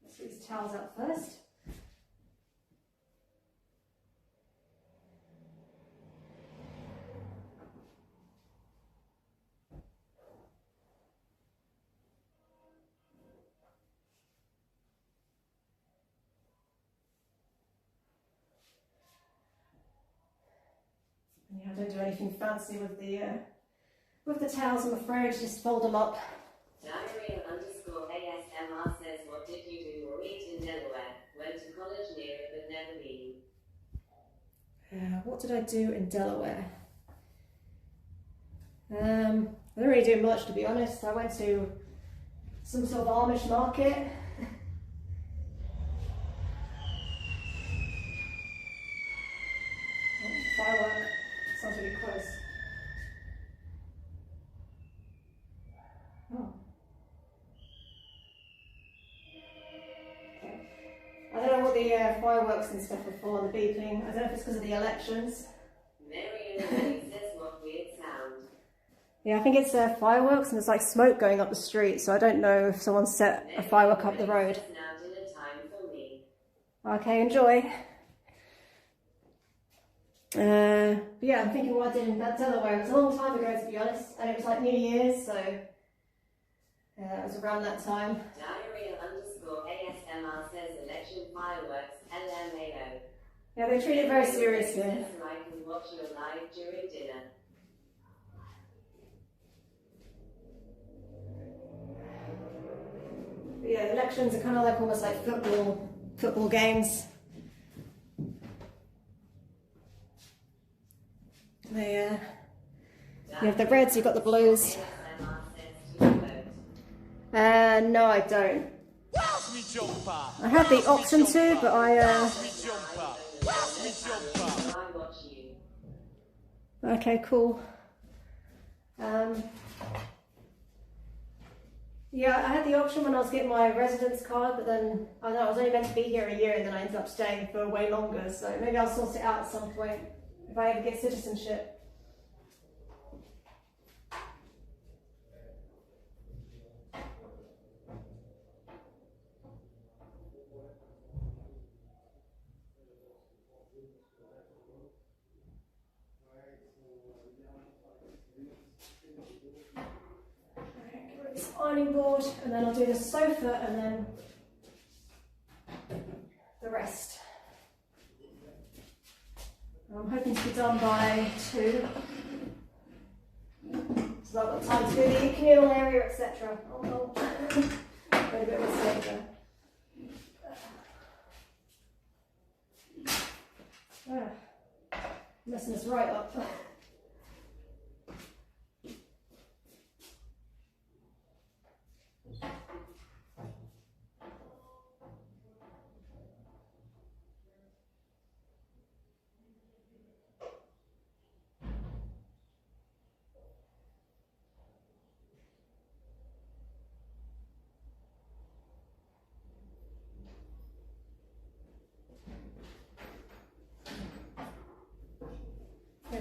let's get these towels out first. Yeah, I don't do anything fancy with the towels, I'm afraid. Just fold them up. Diarrhea_ASMR says, what did you do or eat in Delaware? Went to college near it but never been. What did I do in Delaware? I didn't really do much, to be honest. I went to some sort of Amish market. Firework. Sounds really close. Oh. Okay. I don't know what the fireworks and stuff are for, the beeping. I don't know if it's because of the elections. Marion says, what weird sound. Yeah, I think it's fireworks and there's like smoke going up the street, so I don't know if someone set a firework up the road. Now dinner time for me. Okay, enjoy. But yeah, I'm thinking what I did in Delaware. It was a long time ago, to be honest, and it was like New Year's, so it was around that time. Diarrhea_ASMR says election fireworks, LMAO. Yeah, they treat it very seriously. So I can watch you live during dinner. But yeah, elections are kind of like almost like football games. They, you have the reds, you've got the blues. No, I don't. I have the option to, but okay, cool. Yeah, I had the option when I was getting my residence card, but then I don't know, I was only meant to be here a year and then I ended up staying for way longer, so maybe I'll sort it out at some point if I ever get citizenship. Ironing board, and then I'll do the sofa and then the rest. I'm hoping to be done by 2, so I've got time to do the communal area, etc. Oh, got a bit of a mistake there. Messing this right up.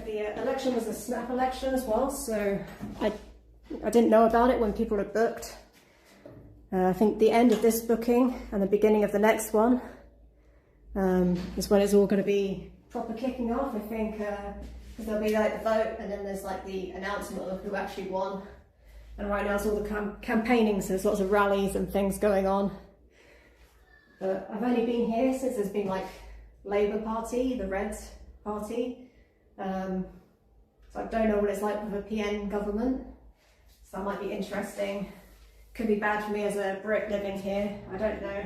The election was a snap election as well, so I didn't know about it when people had booked. I think the end of this booking and the beginning of the next one is when it's all going to be proper kicking off. I think because there'll be like the vote and then there's like the announcement of who actually won. And right now it's all the campaigning, so there's lots of rallies and things going on. But I've only been here since there's been like Labour Party, the Red Party. So I don't know what it's like with a PN government. So that might be interesting. Could be bad for me as a Brit living here, I don't know.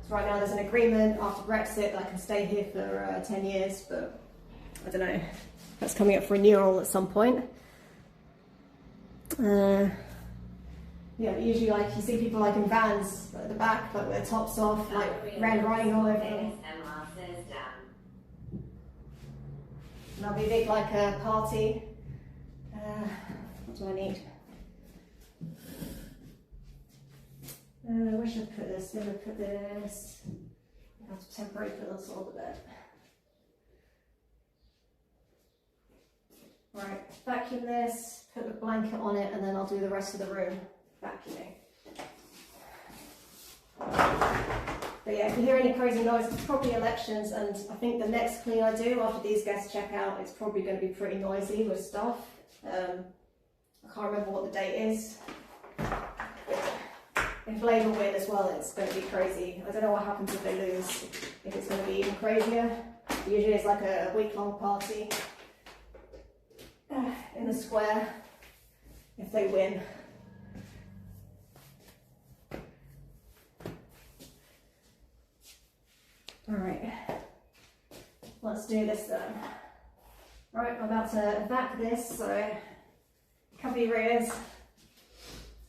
So right now there's an agreement after Brexit that I can stay here for 10 years, but I don't know. That's coming up for renewal at some point. Yeah, but usually like you see people like in vans at the back, like with their tops off, like riding all over them. And there'll be a big like a party. What do I need? Where should I put this? Where should I put this? I have to temporarily put this over there. Right, vacuum this, put the blanket on it, and then I'll do the rest of the room vacuuming. But yeah, if you hear any crazy noise, it's probably elections, and I think the next clean I do after these guests check out, it's probably going to be pretty noisy with stuff. I can't remember what the date is. If Labour win as well, it's going to be crazy. I don't know what happens if they lose, if it's going to be even crazier. Usually it's like a week-long party in the square if they win. Alright, let's do this then. Right, I'm about to vac this, so cover your ears.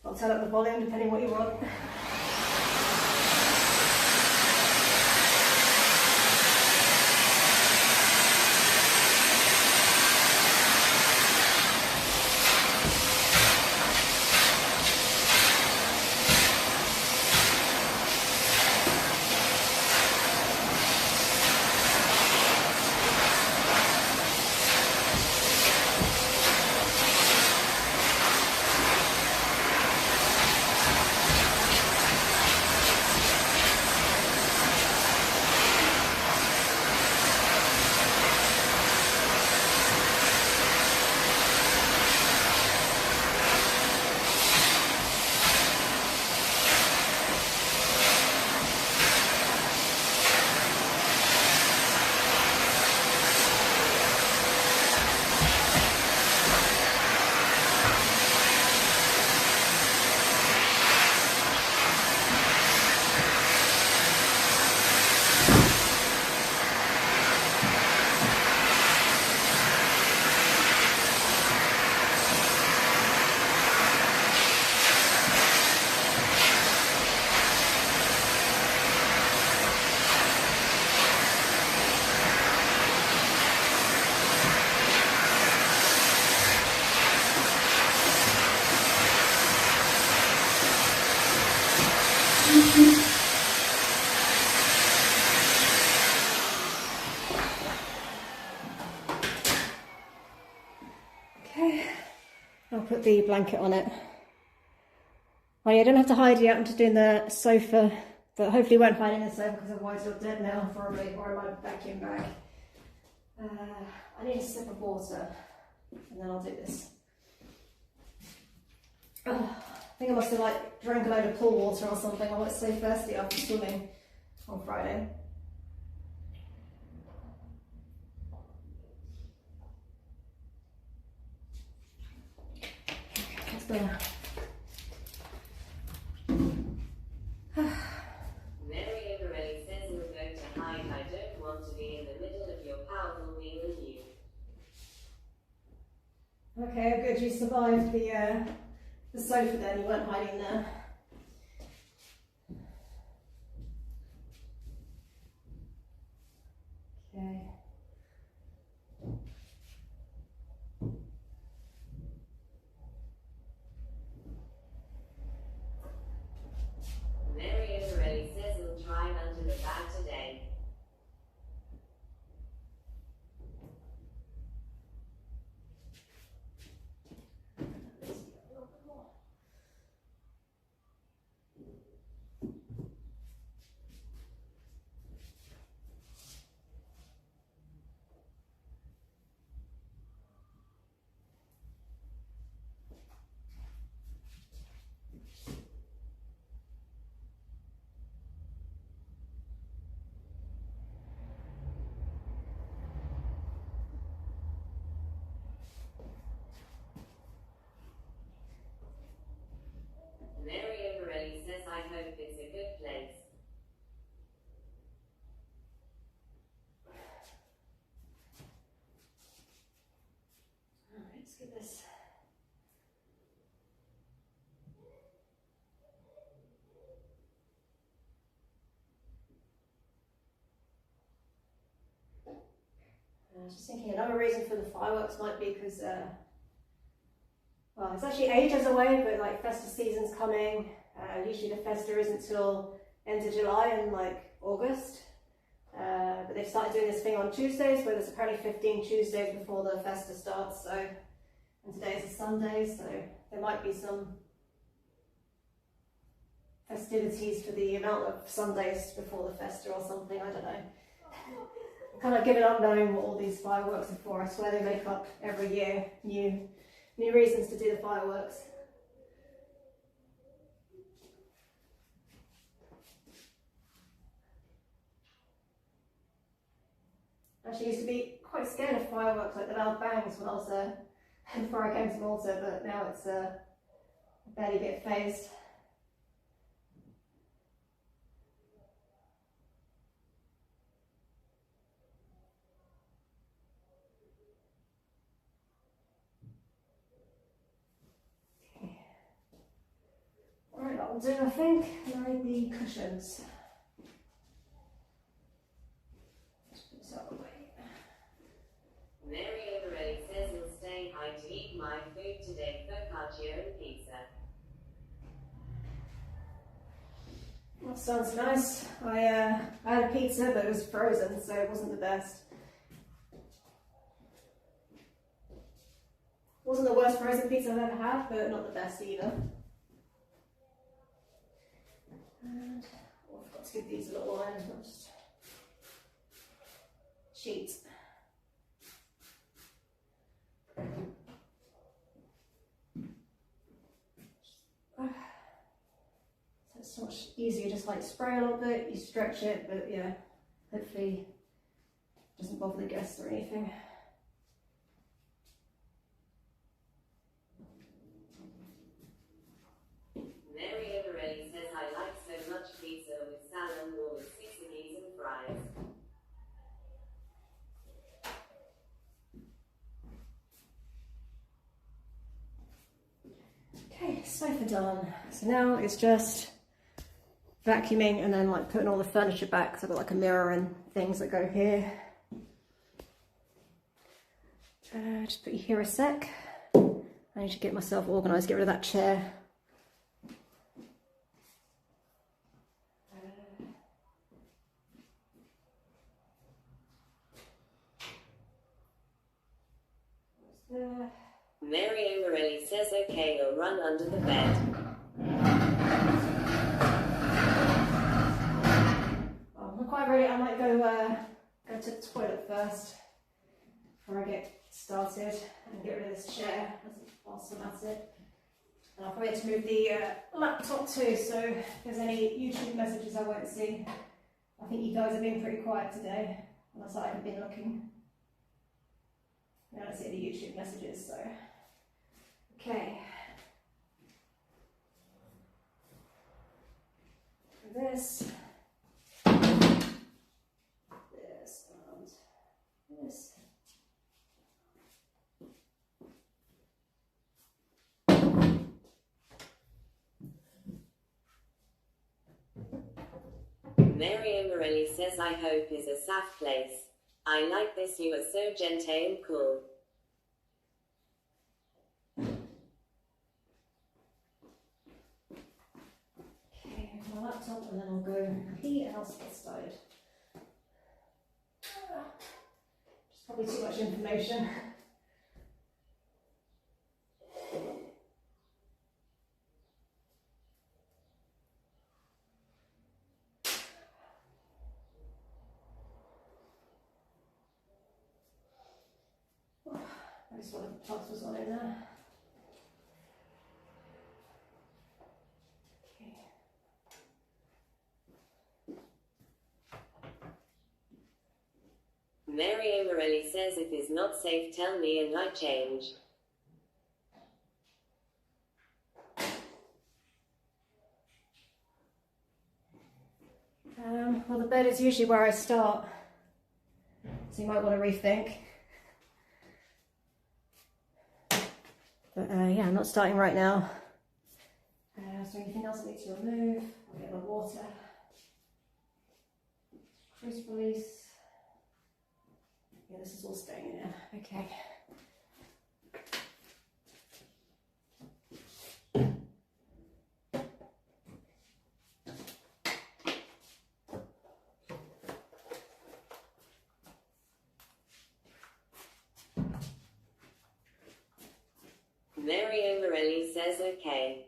I'll turn up the volume depending what you want. Okay, I'll put the blanket on it. Oh yeah, I don't have to hide yet, I'm just doing the sofa, but hopefully won't hide in the sofa because otherwise you're dead now probably, or in my vacuum bag. I need a sip of water and then I'll do this. I think I must have like drank a load of pool water or something. I was so thirsty after swimming on Friday. Let's go. Mary Everelli says in the vote to hide, I don't want to be in the middle of your powerful meal and you. Okay, good. You survived the sofa then. You weren't hiding there. Okay. Mary Everelli says he'll drive under the bag today. I was just thinking another reason for the fireworks might be because, well, it's actually ages away, but like festive season's coming. Usually the festa isn't till end of July and like August. But they've started doing this thing on Tuesdays, where there's apparently 15 Tuesdays before the festa starts. So, and today is a Sunday, so there might be some festivities for the amount of Sundays before the festa or something. I don't know. I'm kind of giving up knowing what all these fireworks are for. I swear they make up every year new reasons to do the fireworks. I actually used to be quite scared of fireworks, like the loud bangs, when I was before I came to Malta, but now it's I barely get phased. Alright, that'll do, I think. Now I need the cushions. Just put this out of the way. Mary Overay says he'll stay high to eat my food today, focaccia and pizza. That sounds nice. I had a pizza, but it was frozen, so it wasn't the best. Wasn't the worst frozen pizza I've ever had, but not the best either. And oh, I forgot to give these a little iron, not just cheat. So it's so much easier, just like spray a little bit, you stretch it, but yeah, hopefully it doesn't bother the guests or anything. Mary Overay says I like so much pizza with salad or with sisimi's and fries. Okay, sofa done. So now it's just vacuuming and then like putting all the furniture back. So I've got like a mirror and things that go here. Just put you here a sec. I need to get myself organised, get rid of that chair. There. Mary O'Reilly says okay, I'll run under the bed. Well, I'm not quite ready. I might go to the toilet first before I get started and get rid of this chair whilst I'm at it. And I'll probably have to move the laptop too, so if there's any YouTube messages I won't see. I think you guys have been pretty quiet today, unless I haven't been looking. I don't see the YouTube messages, so. Okay. This, and this. Mary O'Reilly says I hope is a safe place. I like this, you are so gentle and cool. Okay, here's my laptop and then I'll go pee and I'll get started. Just probably too much information. I just wanted the plugs was on in there. Okay. Mary O'Reilly says if it's not safe, tell me and I change. Well, the bed is usually where I start, so you might want to rethink. But yeah, I'm not starting right now. Is there anything else I need to remove? I'll get my water. Cruise release. Yeah, this is all staying in there. Okay. Mario Morelli says okay.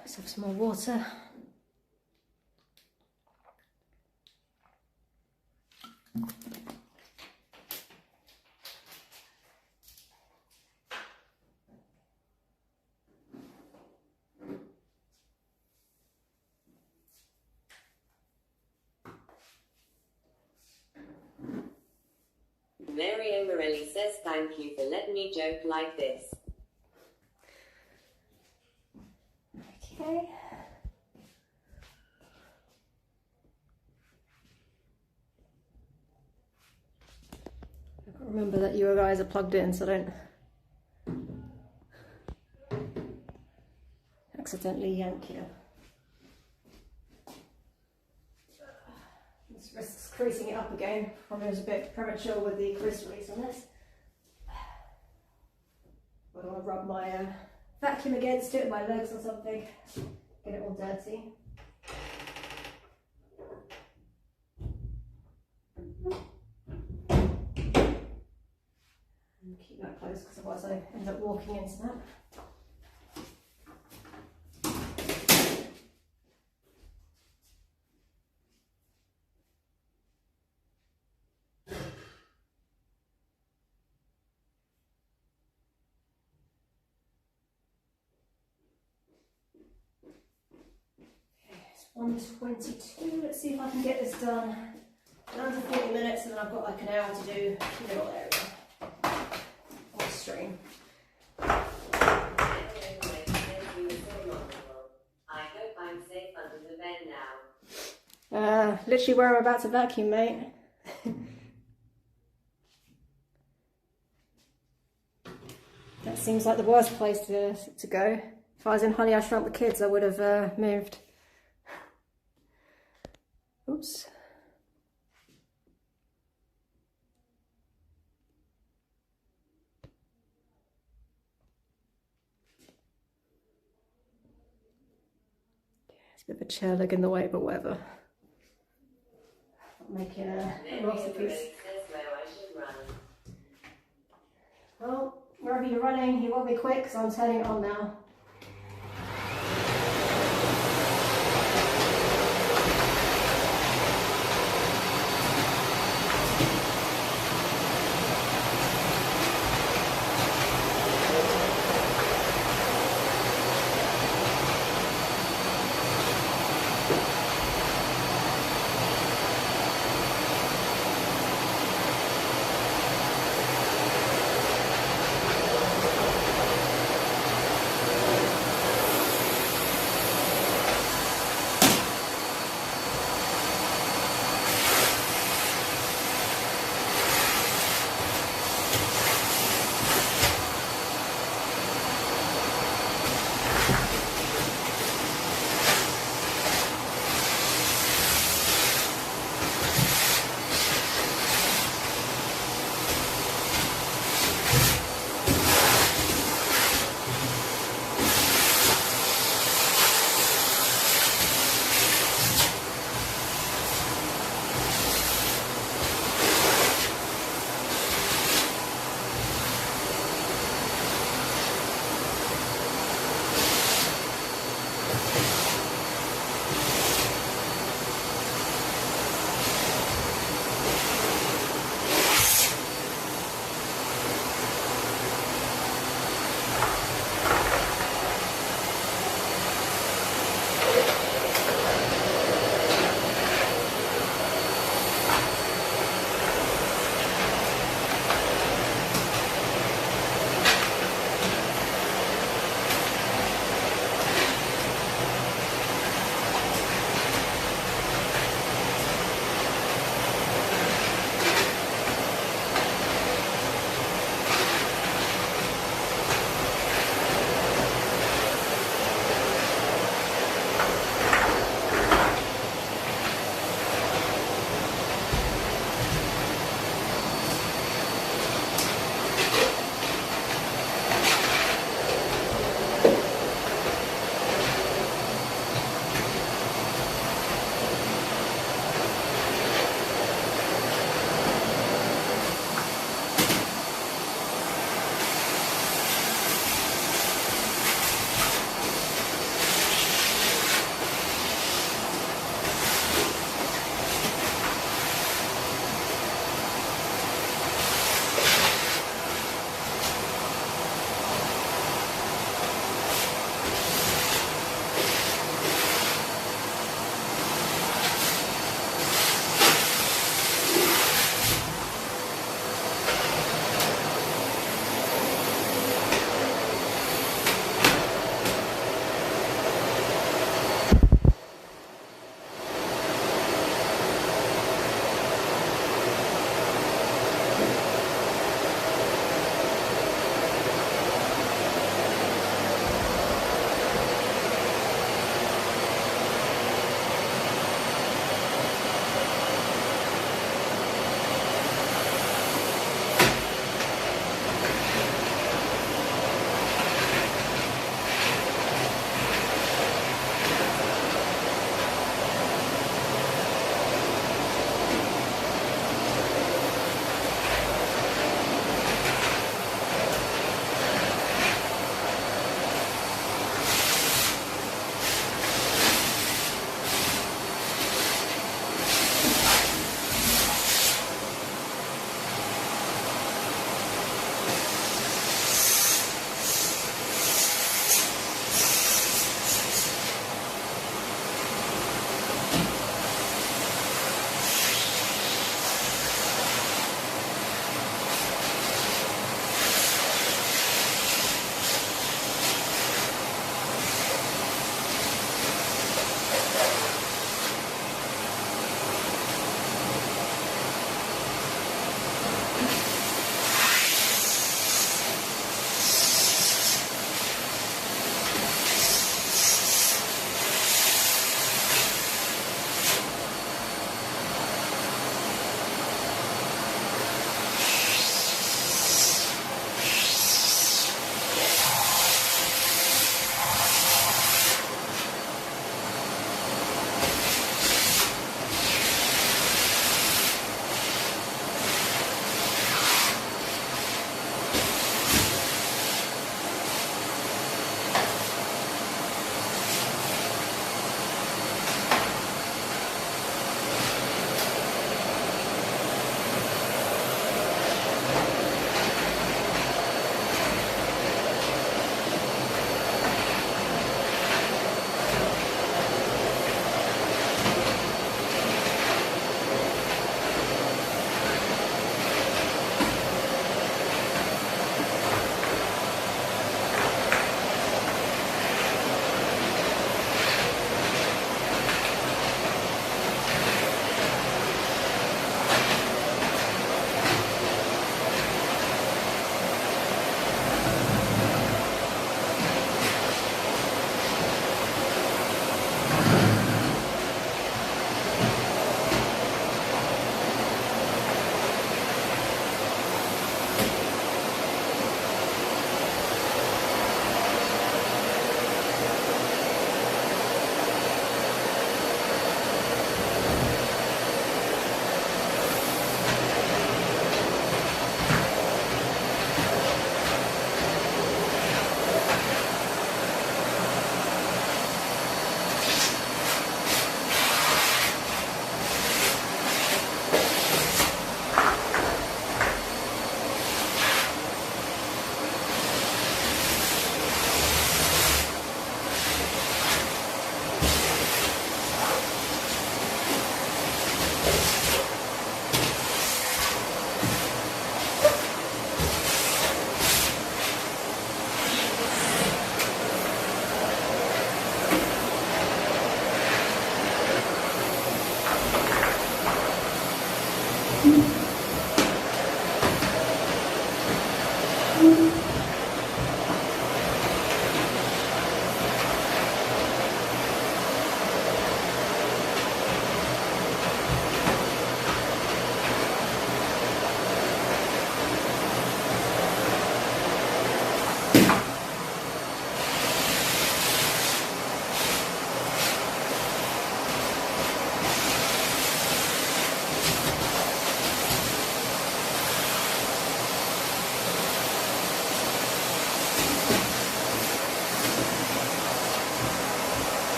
Let's have some more water. Mario Morelli says thank you for letting me joke like this. Okay. Remember that you guys are plugged in, so don't accidentally yank you. This risks creasing it up again. Probably was a bit premature with the crease release on this. I don't want to rub my vacuum against it, my legs or something, get it all dirty. And keep that close because otherwise I end up walking into that. It's 1:22. Let's see if I can get this done in under 40 minutes, and then I've got like an hour to do the middle area on the stream. I hope I'm safe under the bed now. Literally where I'm about to vacuum, mate. That seems like the worst place to go. If I was in Honey, I Shrunk the Kids, I would have moved. Oops. It's a bit of a chair leg in the way, but whatever. I'm making a masterpiece. Well, wherever you're running, you won't be quick because I'm turning it on now.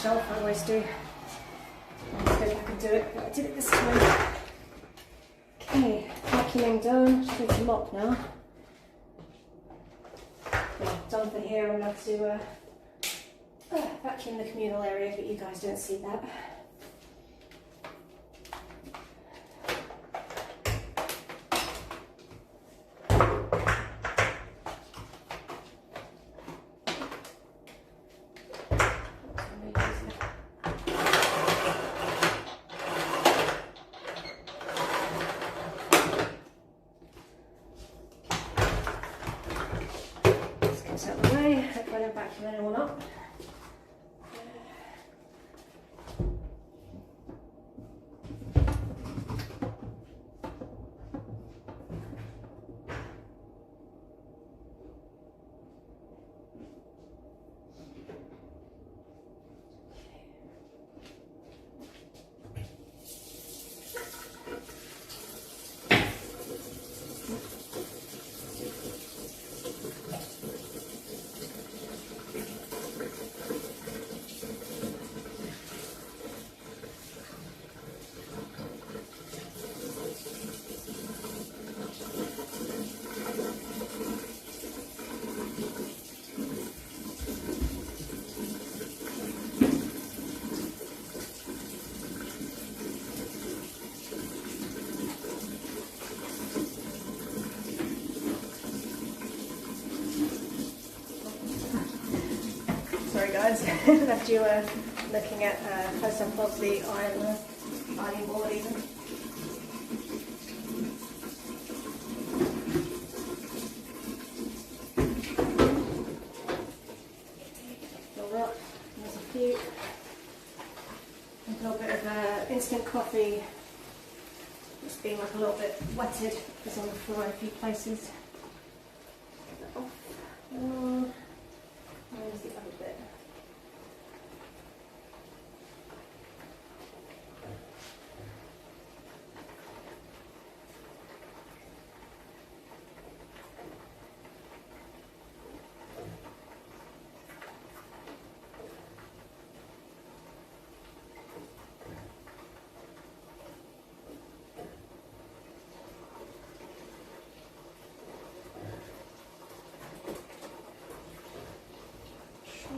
shelf, I always do. I don't think I can do it, but I did it this time. Okay, vacuuming done. Just need to mop now. Yeah, done for here. I'm going to have to vacuum the communal area, but you guys don't see that. Out of the way, hopefully I don't vacuum anyone up. Sorry guys, left you looking at close up of the ironing board even. Fill up, there's a few. A little bit of instant coffee. It's been like a little bit wetted, it's on the floor in a few places. Get that off. Where's the other bit?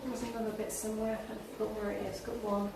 There's another bit somewhere. I forgot where it is. Got one.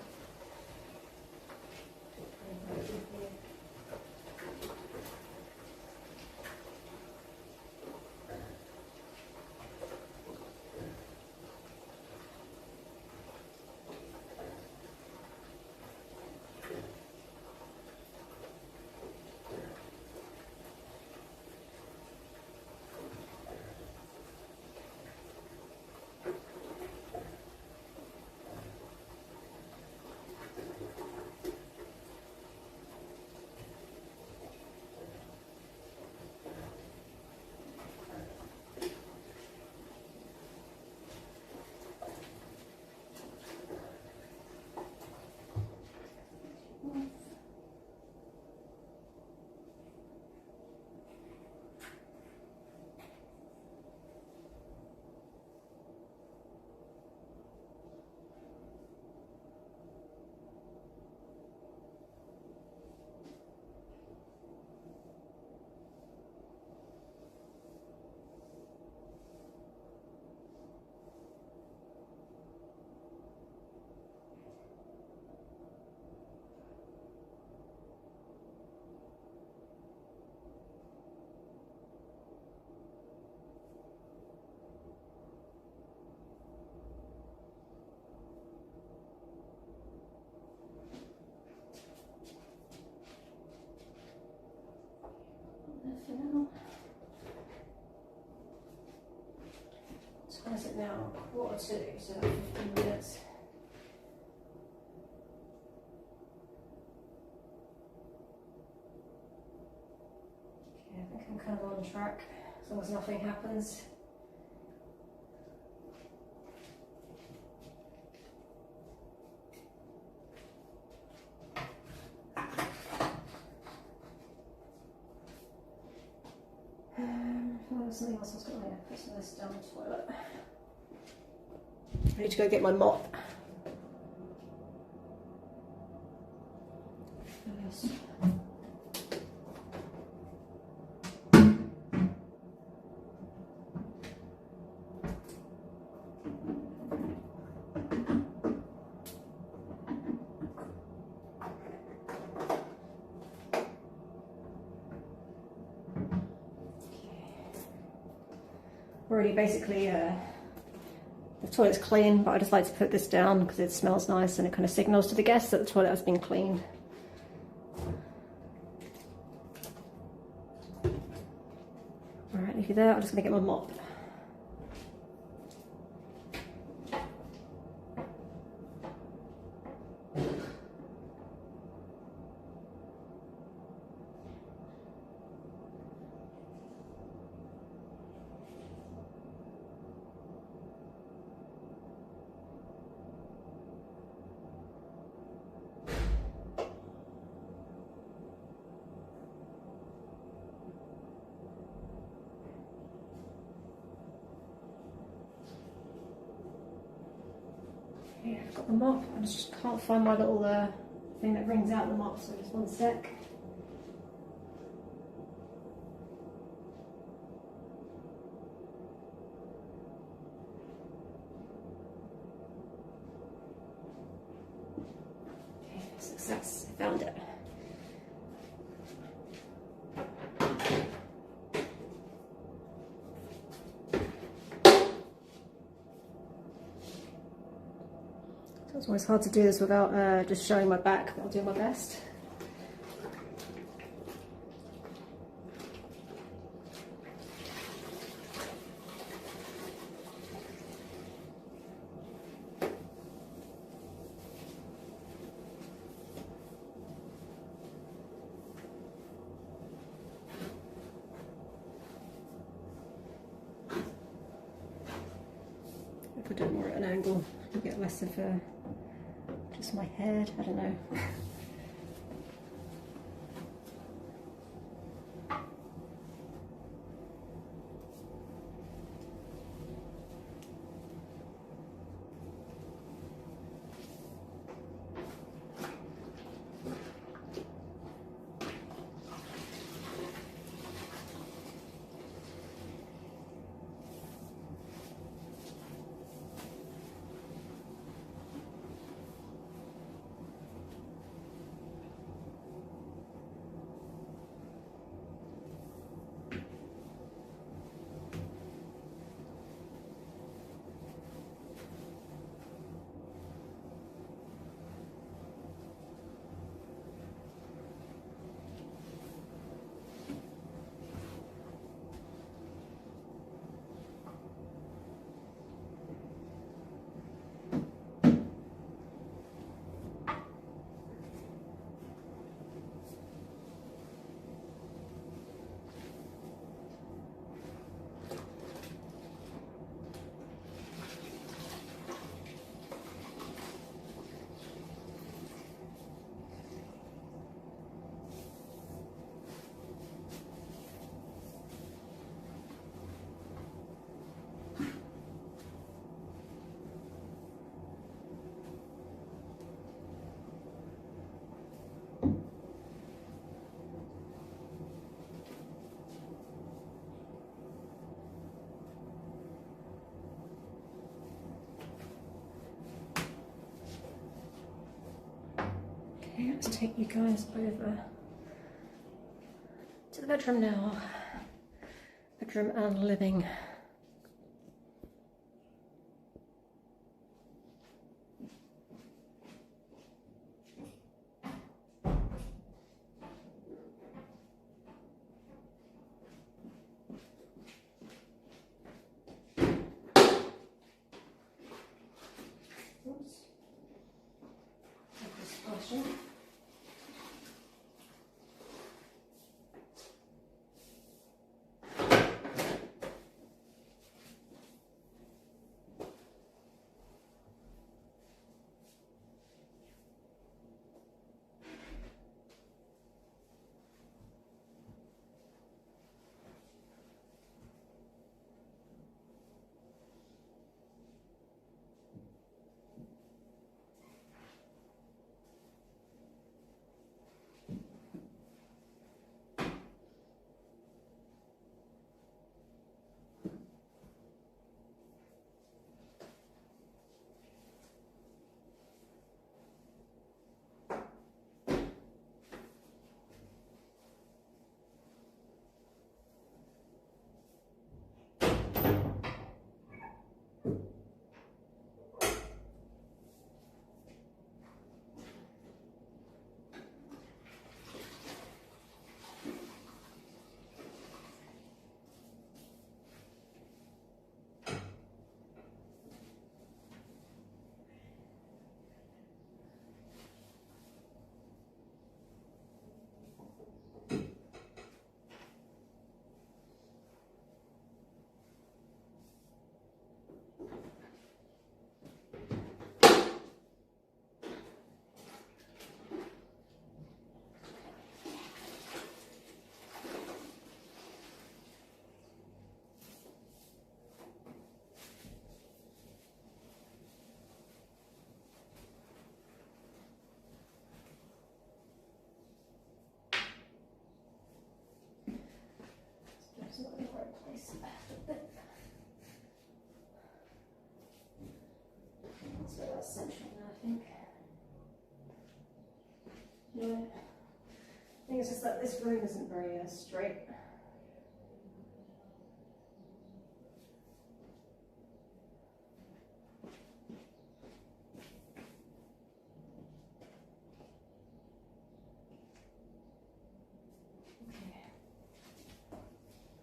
What is it now? 1:45, so 15 minutes. Okay, I think I'm kind of on track, as long as nothing happens. There's something else I was going to put some of this down the toilet. I need to go get my mop. this. Already basically the toilet's clean, but I just like to put this down because it smells nice and it kind of signals to the guests that the toilet has been cleaned. Alright, leave you there. I'm just going to get my mop. Yeah, I've got the mop. I just can't find my little thing that brings out the mop, so just one sec. Okay, success. I found it. It's always hard to do this without just showing my back, but I'll do my best. If I do it more at an angle, you get less of just my head, I don't know. Okay, let's take you guys over to the bedroom now. Bedroom and living. Oops. Like this washing. it's not in the right place. That's where that's central now, I think. Yeah. I think it's just that this room isn't very straight.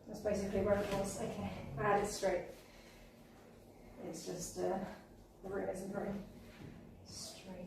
That's basically where it was. Okay, I had it straight. It's just the room isn't very straight.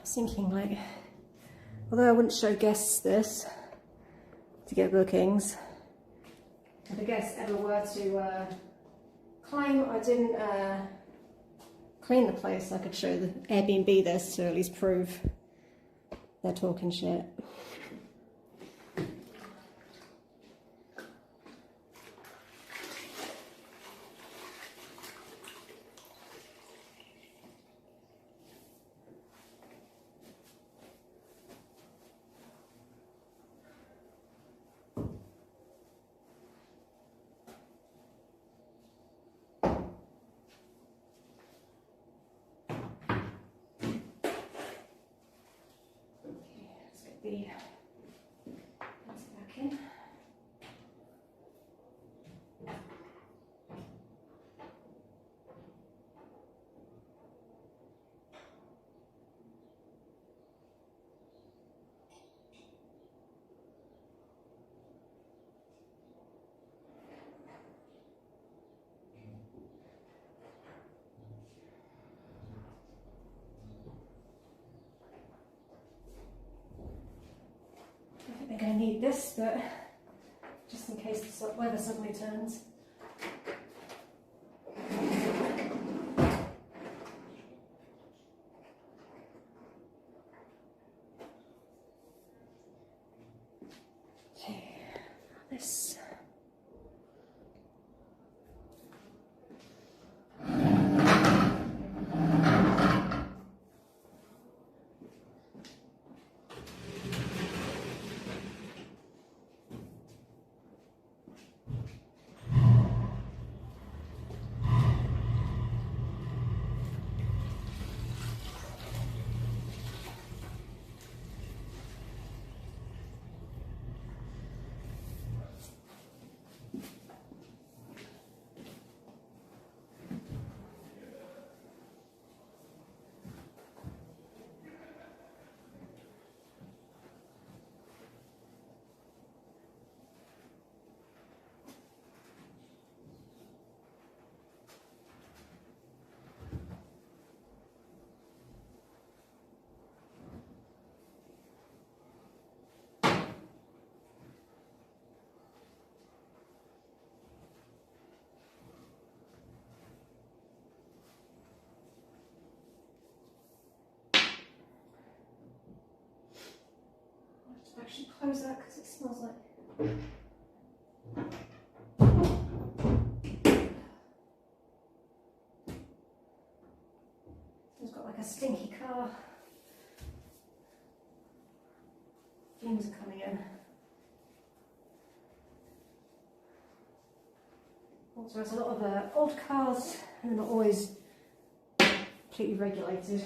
was thinking, like, although I wouldn't show guests this to get bookings, if a guest ever were to claim I didn't clean the place, I could show the Airbnb this to at least prove they're talking shit. The let's get back in. They're going to need this, but just in case the weather suddenly turns. Okay, this. Actually close that because it smells like it's got like a stinky car. Fumes are coming in. Also, there's a lot of old cars and they're not always completely regulated.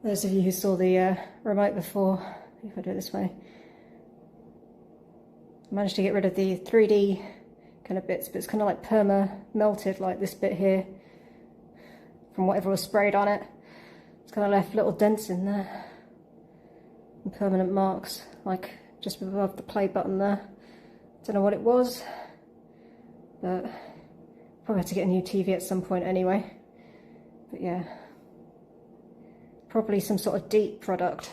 Those of you who saw the remote before, if I do it this way, I managed to get rid of the 3D kind of bits, but it's kind of like perma melted, like this bit here, from whatever was sprayed on it. It's kind of left little dents in there and permanent marks, like just above the play button there. Don't know what it was, but probably have to get a new TV at some point anyway. But yeah, probably some sort of deep product,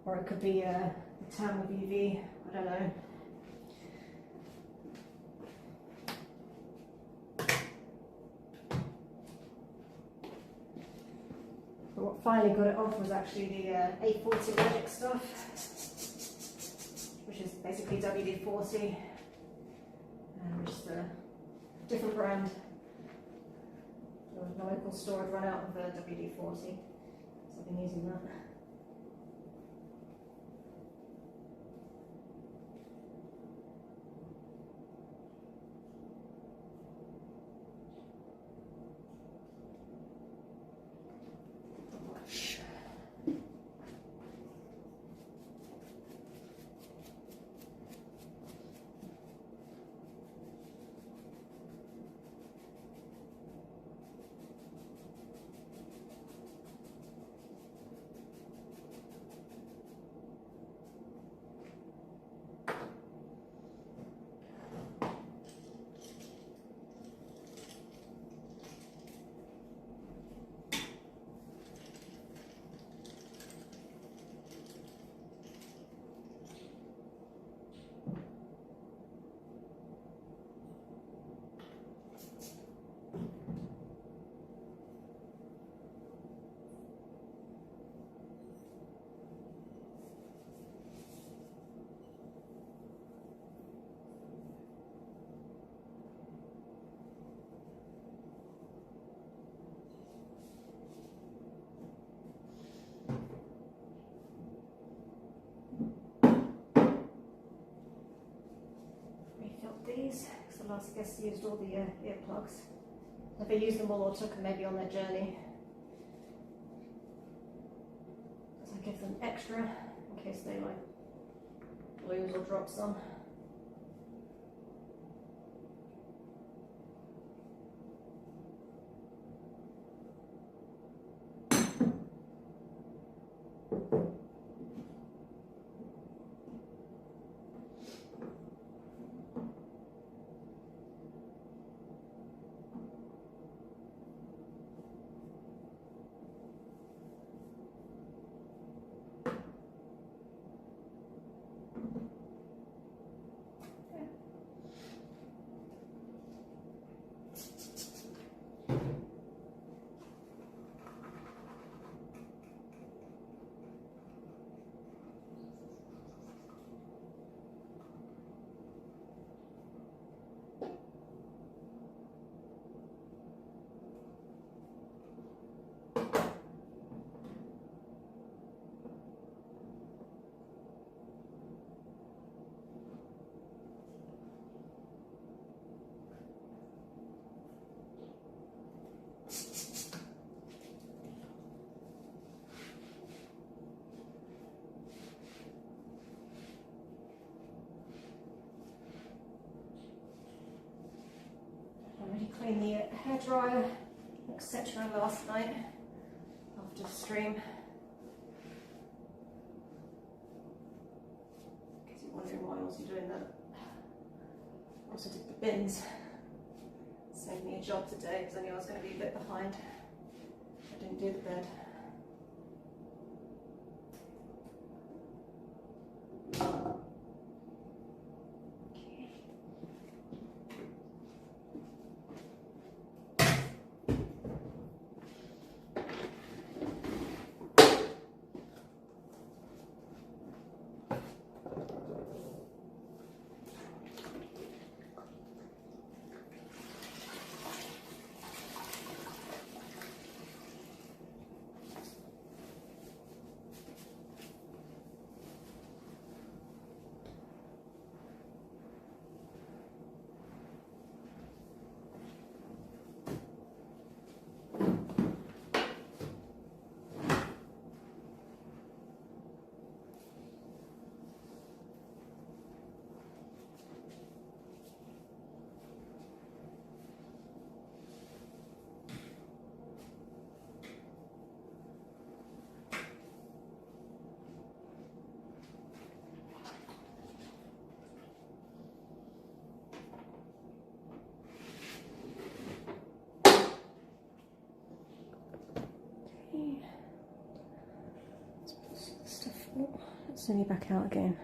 or it could be a town of UV, I don't know. But what finally got it off was actually the A40 Magic stuff, which is basically WD-40, which is a different brand. The local store had run out of WD-40, so I've been using that. These, because the last guest used all the earplugs. If they used them all or took them maybe on their journey. So I give them extra in case they like lose or drop some. Cleaned the hairdryer, etc. last night after the stream. In case you're wondering why I wasn't doing that. I also did the bins. Saved me a job today because I knew I was going to be a bit behind. I didn't do the bed. It's nearly back out again.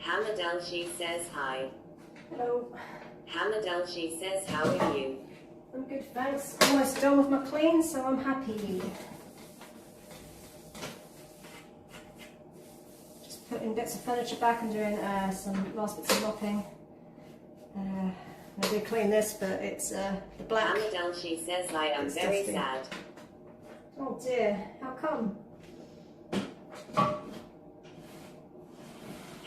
Hamadelshi says hi. Hello. Hamadelshi says how are you? I'm good, thanks. Almost done with my clean, so I'm happy. Just putting bits of furniture back and doing some last bits of mopping. I did clean this, but it's the black. Hamadelshi says I am very dusty. sad. Oh dear, how come?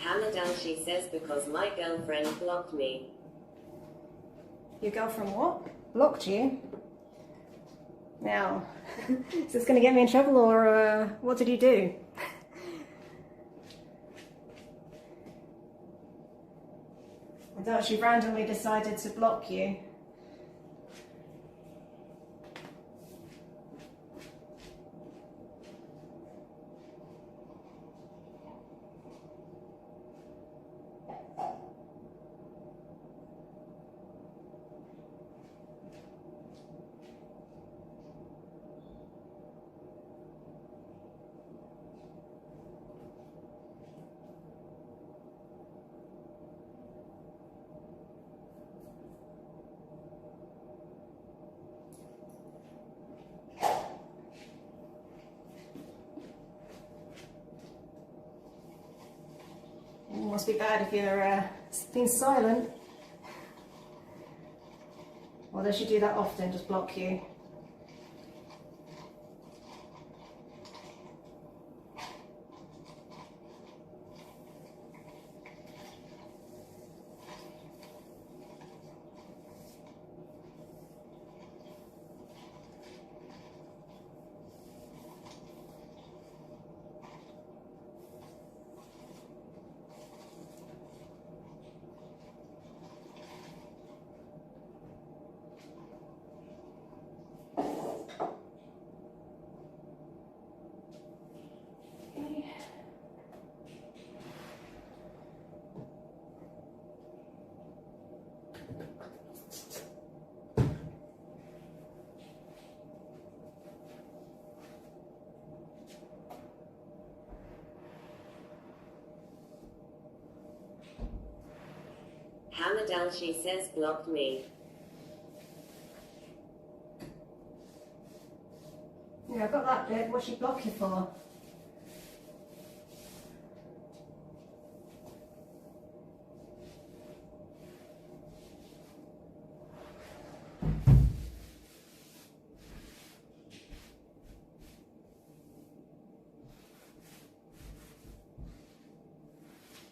Hamadelshi says because my girlfriend blocked me. Your girlfriend what? Blocked you? Now, is this going to get me in trouble, or what did you do? I doubt she randomly decided to block you. Must be bad if you're being silent. Or does she do that often, just block you? Hamadal, she says, blocked me. Yeah, I've got that bit. What's she block you for?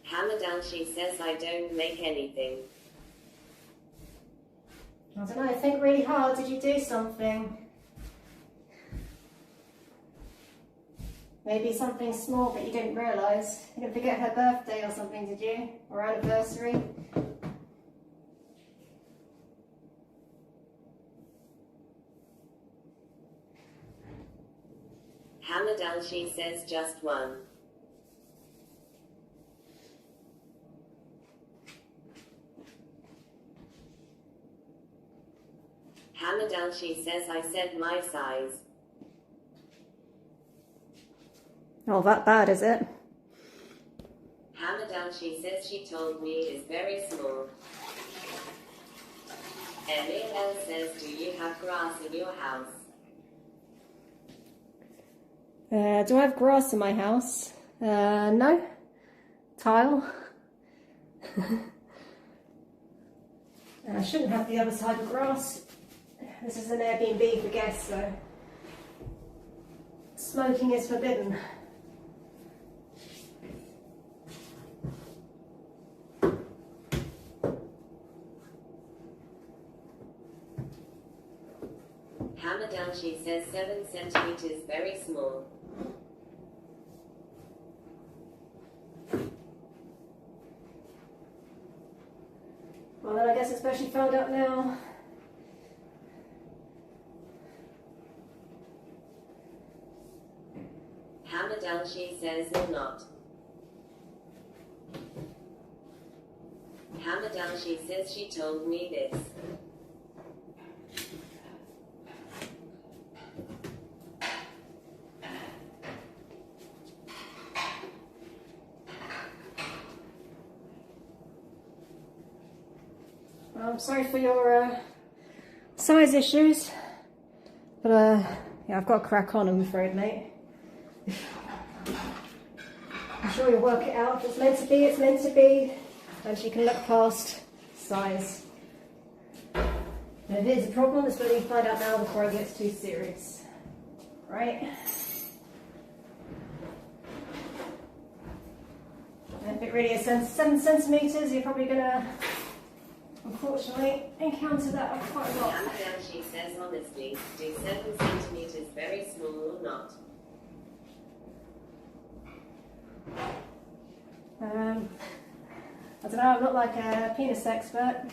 Hamadal, she says, I don't make anything. I don't know, think really hard. Did you do something? Maybe something small but you didn't realise. You didn't forget her birthday or something, did you? Or anniversary? Hamadal, she says, just one. Hamadal, she says, I said my size. Oh, that bad, is it? Hamadal, she says, she told me is very small. Emil says, do you have grass in your house? Do I have grass in my house? No. Tile. And I shouldn't have the other side of grass. This is an Airbnb for guests, so smoking is forbidden. Hamadal, she says 7 centimeters, very small. Well, then I guess it's especially found out now. Hamadal, she says, or not. Hamadal, she says, she told me this. Well, I'm sorry for your size issues, but yeah, I've got to crack on, I'm afraid, mate. I'm sure you'll work it out. If it's meant to be, it's meant to be, and you can look past size. And if it is a problem, it's better you find out now before it gets too serious, right? And if it really is 7 centimeters, you're probably gonna, unfortunately, encounter that quite a lot. Hamadal, she says, honestly, do 7 centimeters very small or not? I don't know, I'm not like a penis expert.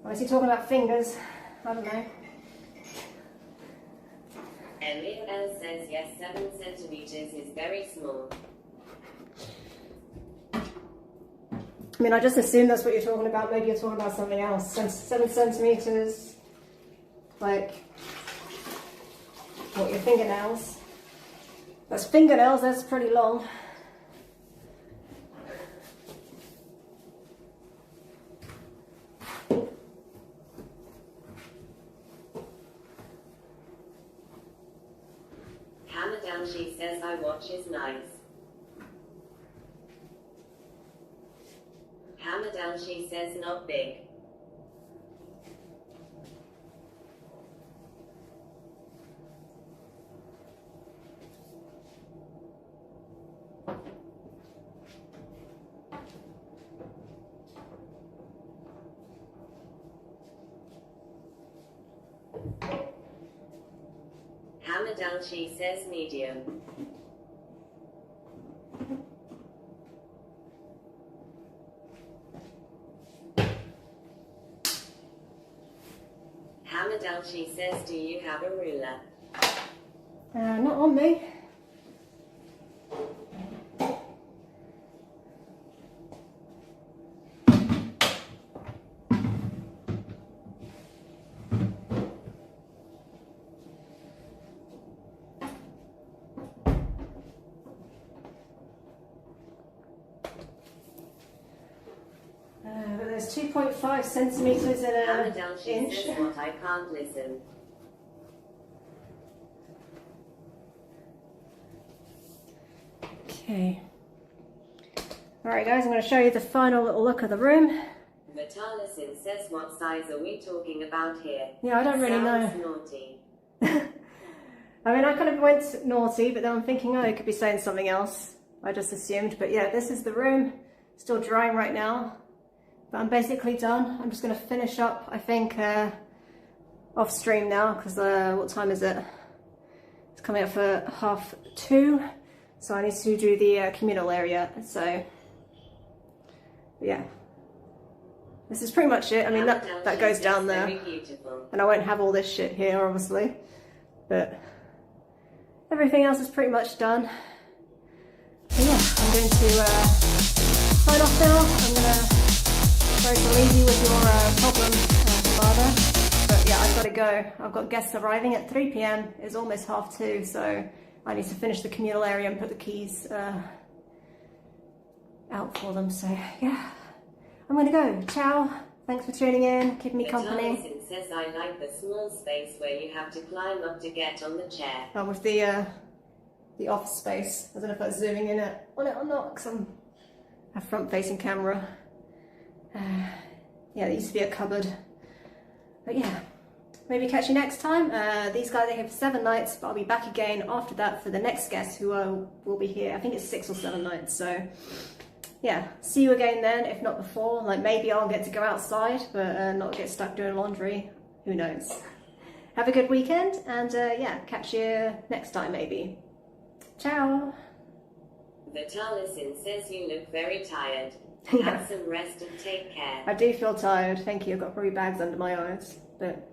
Or is he talking about fingers? I don't know. Emil says yes, 7 centimeters is very small. I mean, I just assume that's what you're talking about. Maybe you're talking about something else. 7 centimeters, like, what, your fingernails? That's fingernails, that's pretty long. Hamadal, she says, I watch is nice. Hamadal, she says, not big. Hamadal, she says, medium. Hamadal, she says, do you have a ruler? Not on me. But 2.5 centimeters in an inch. Says what I can't listen. Okay. Alright guys, I'm going to show you the final little look of the room. Vitalisin says what size are we talking about here? Yeah, I don't really Sounds know. naughty. I mean, I kind of went naughty, but then I'm thinking, oh, it could be saying something else. I just assumed. But yeah, this is the room. Still drying right now. But I'm basically done. I'm just going to finish up, I think, off stream now, because what time is it? It's coming up for 2:30. So I need to do the communal area. So, yeah. This is pretty much it. I mean, that goes down there. And I won't have all this shit here, obviously. But everything else is pretty much done. So yeah, I'm going to sign off now. I'm going to sorry to leave you with your problem, Father. But yeah, I've got to go. I've got guests arriving at 3 p.m. It's almost 2:30, so I need to finish the communal area and put the keys out for them. So yeah, I'm going to go. Ciao. Thanks for tuning in, keeping me company. It says I like the small space where you have to climb up to get on the chair. Oh, with the office space. I don't know if that's zooming in on it or not, because I'm a front-facing camera. Yeah, there used to be a cupboard. But yeah, maybe catch you next time. These guys are here for 7 nights, but I'll be back again after that for the next guest who will be here. I think it's 6 or 7 nights, so yeah, see you again then, if not before. Like maybe I'll get to go outside, but not get stuck doing laundry. Who knows? Have a good weekend, and yeah, catch you next time maybe. Ciao. Vitalisin says you look very tired. Yeah. Have some rest and take care. I do feel tired, thank you. I've got 3 bags under my eyes, but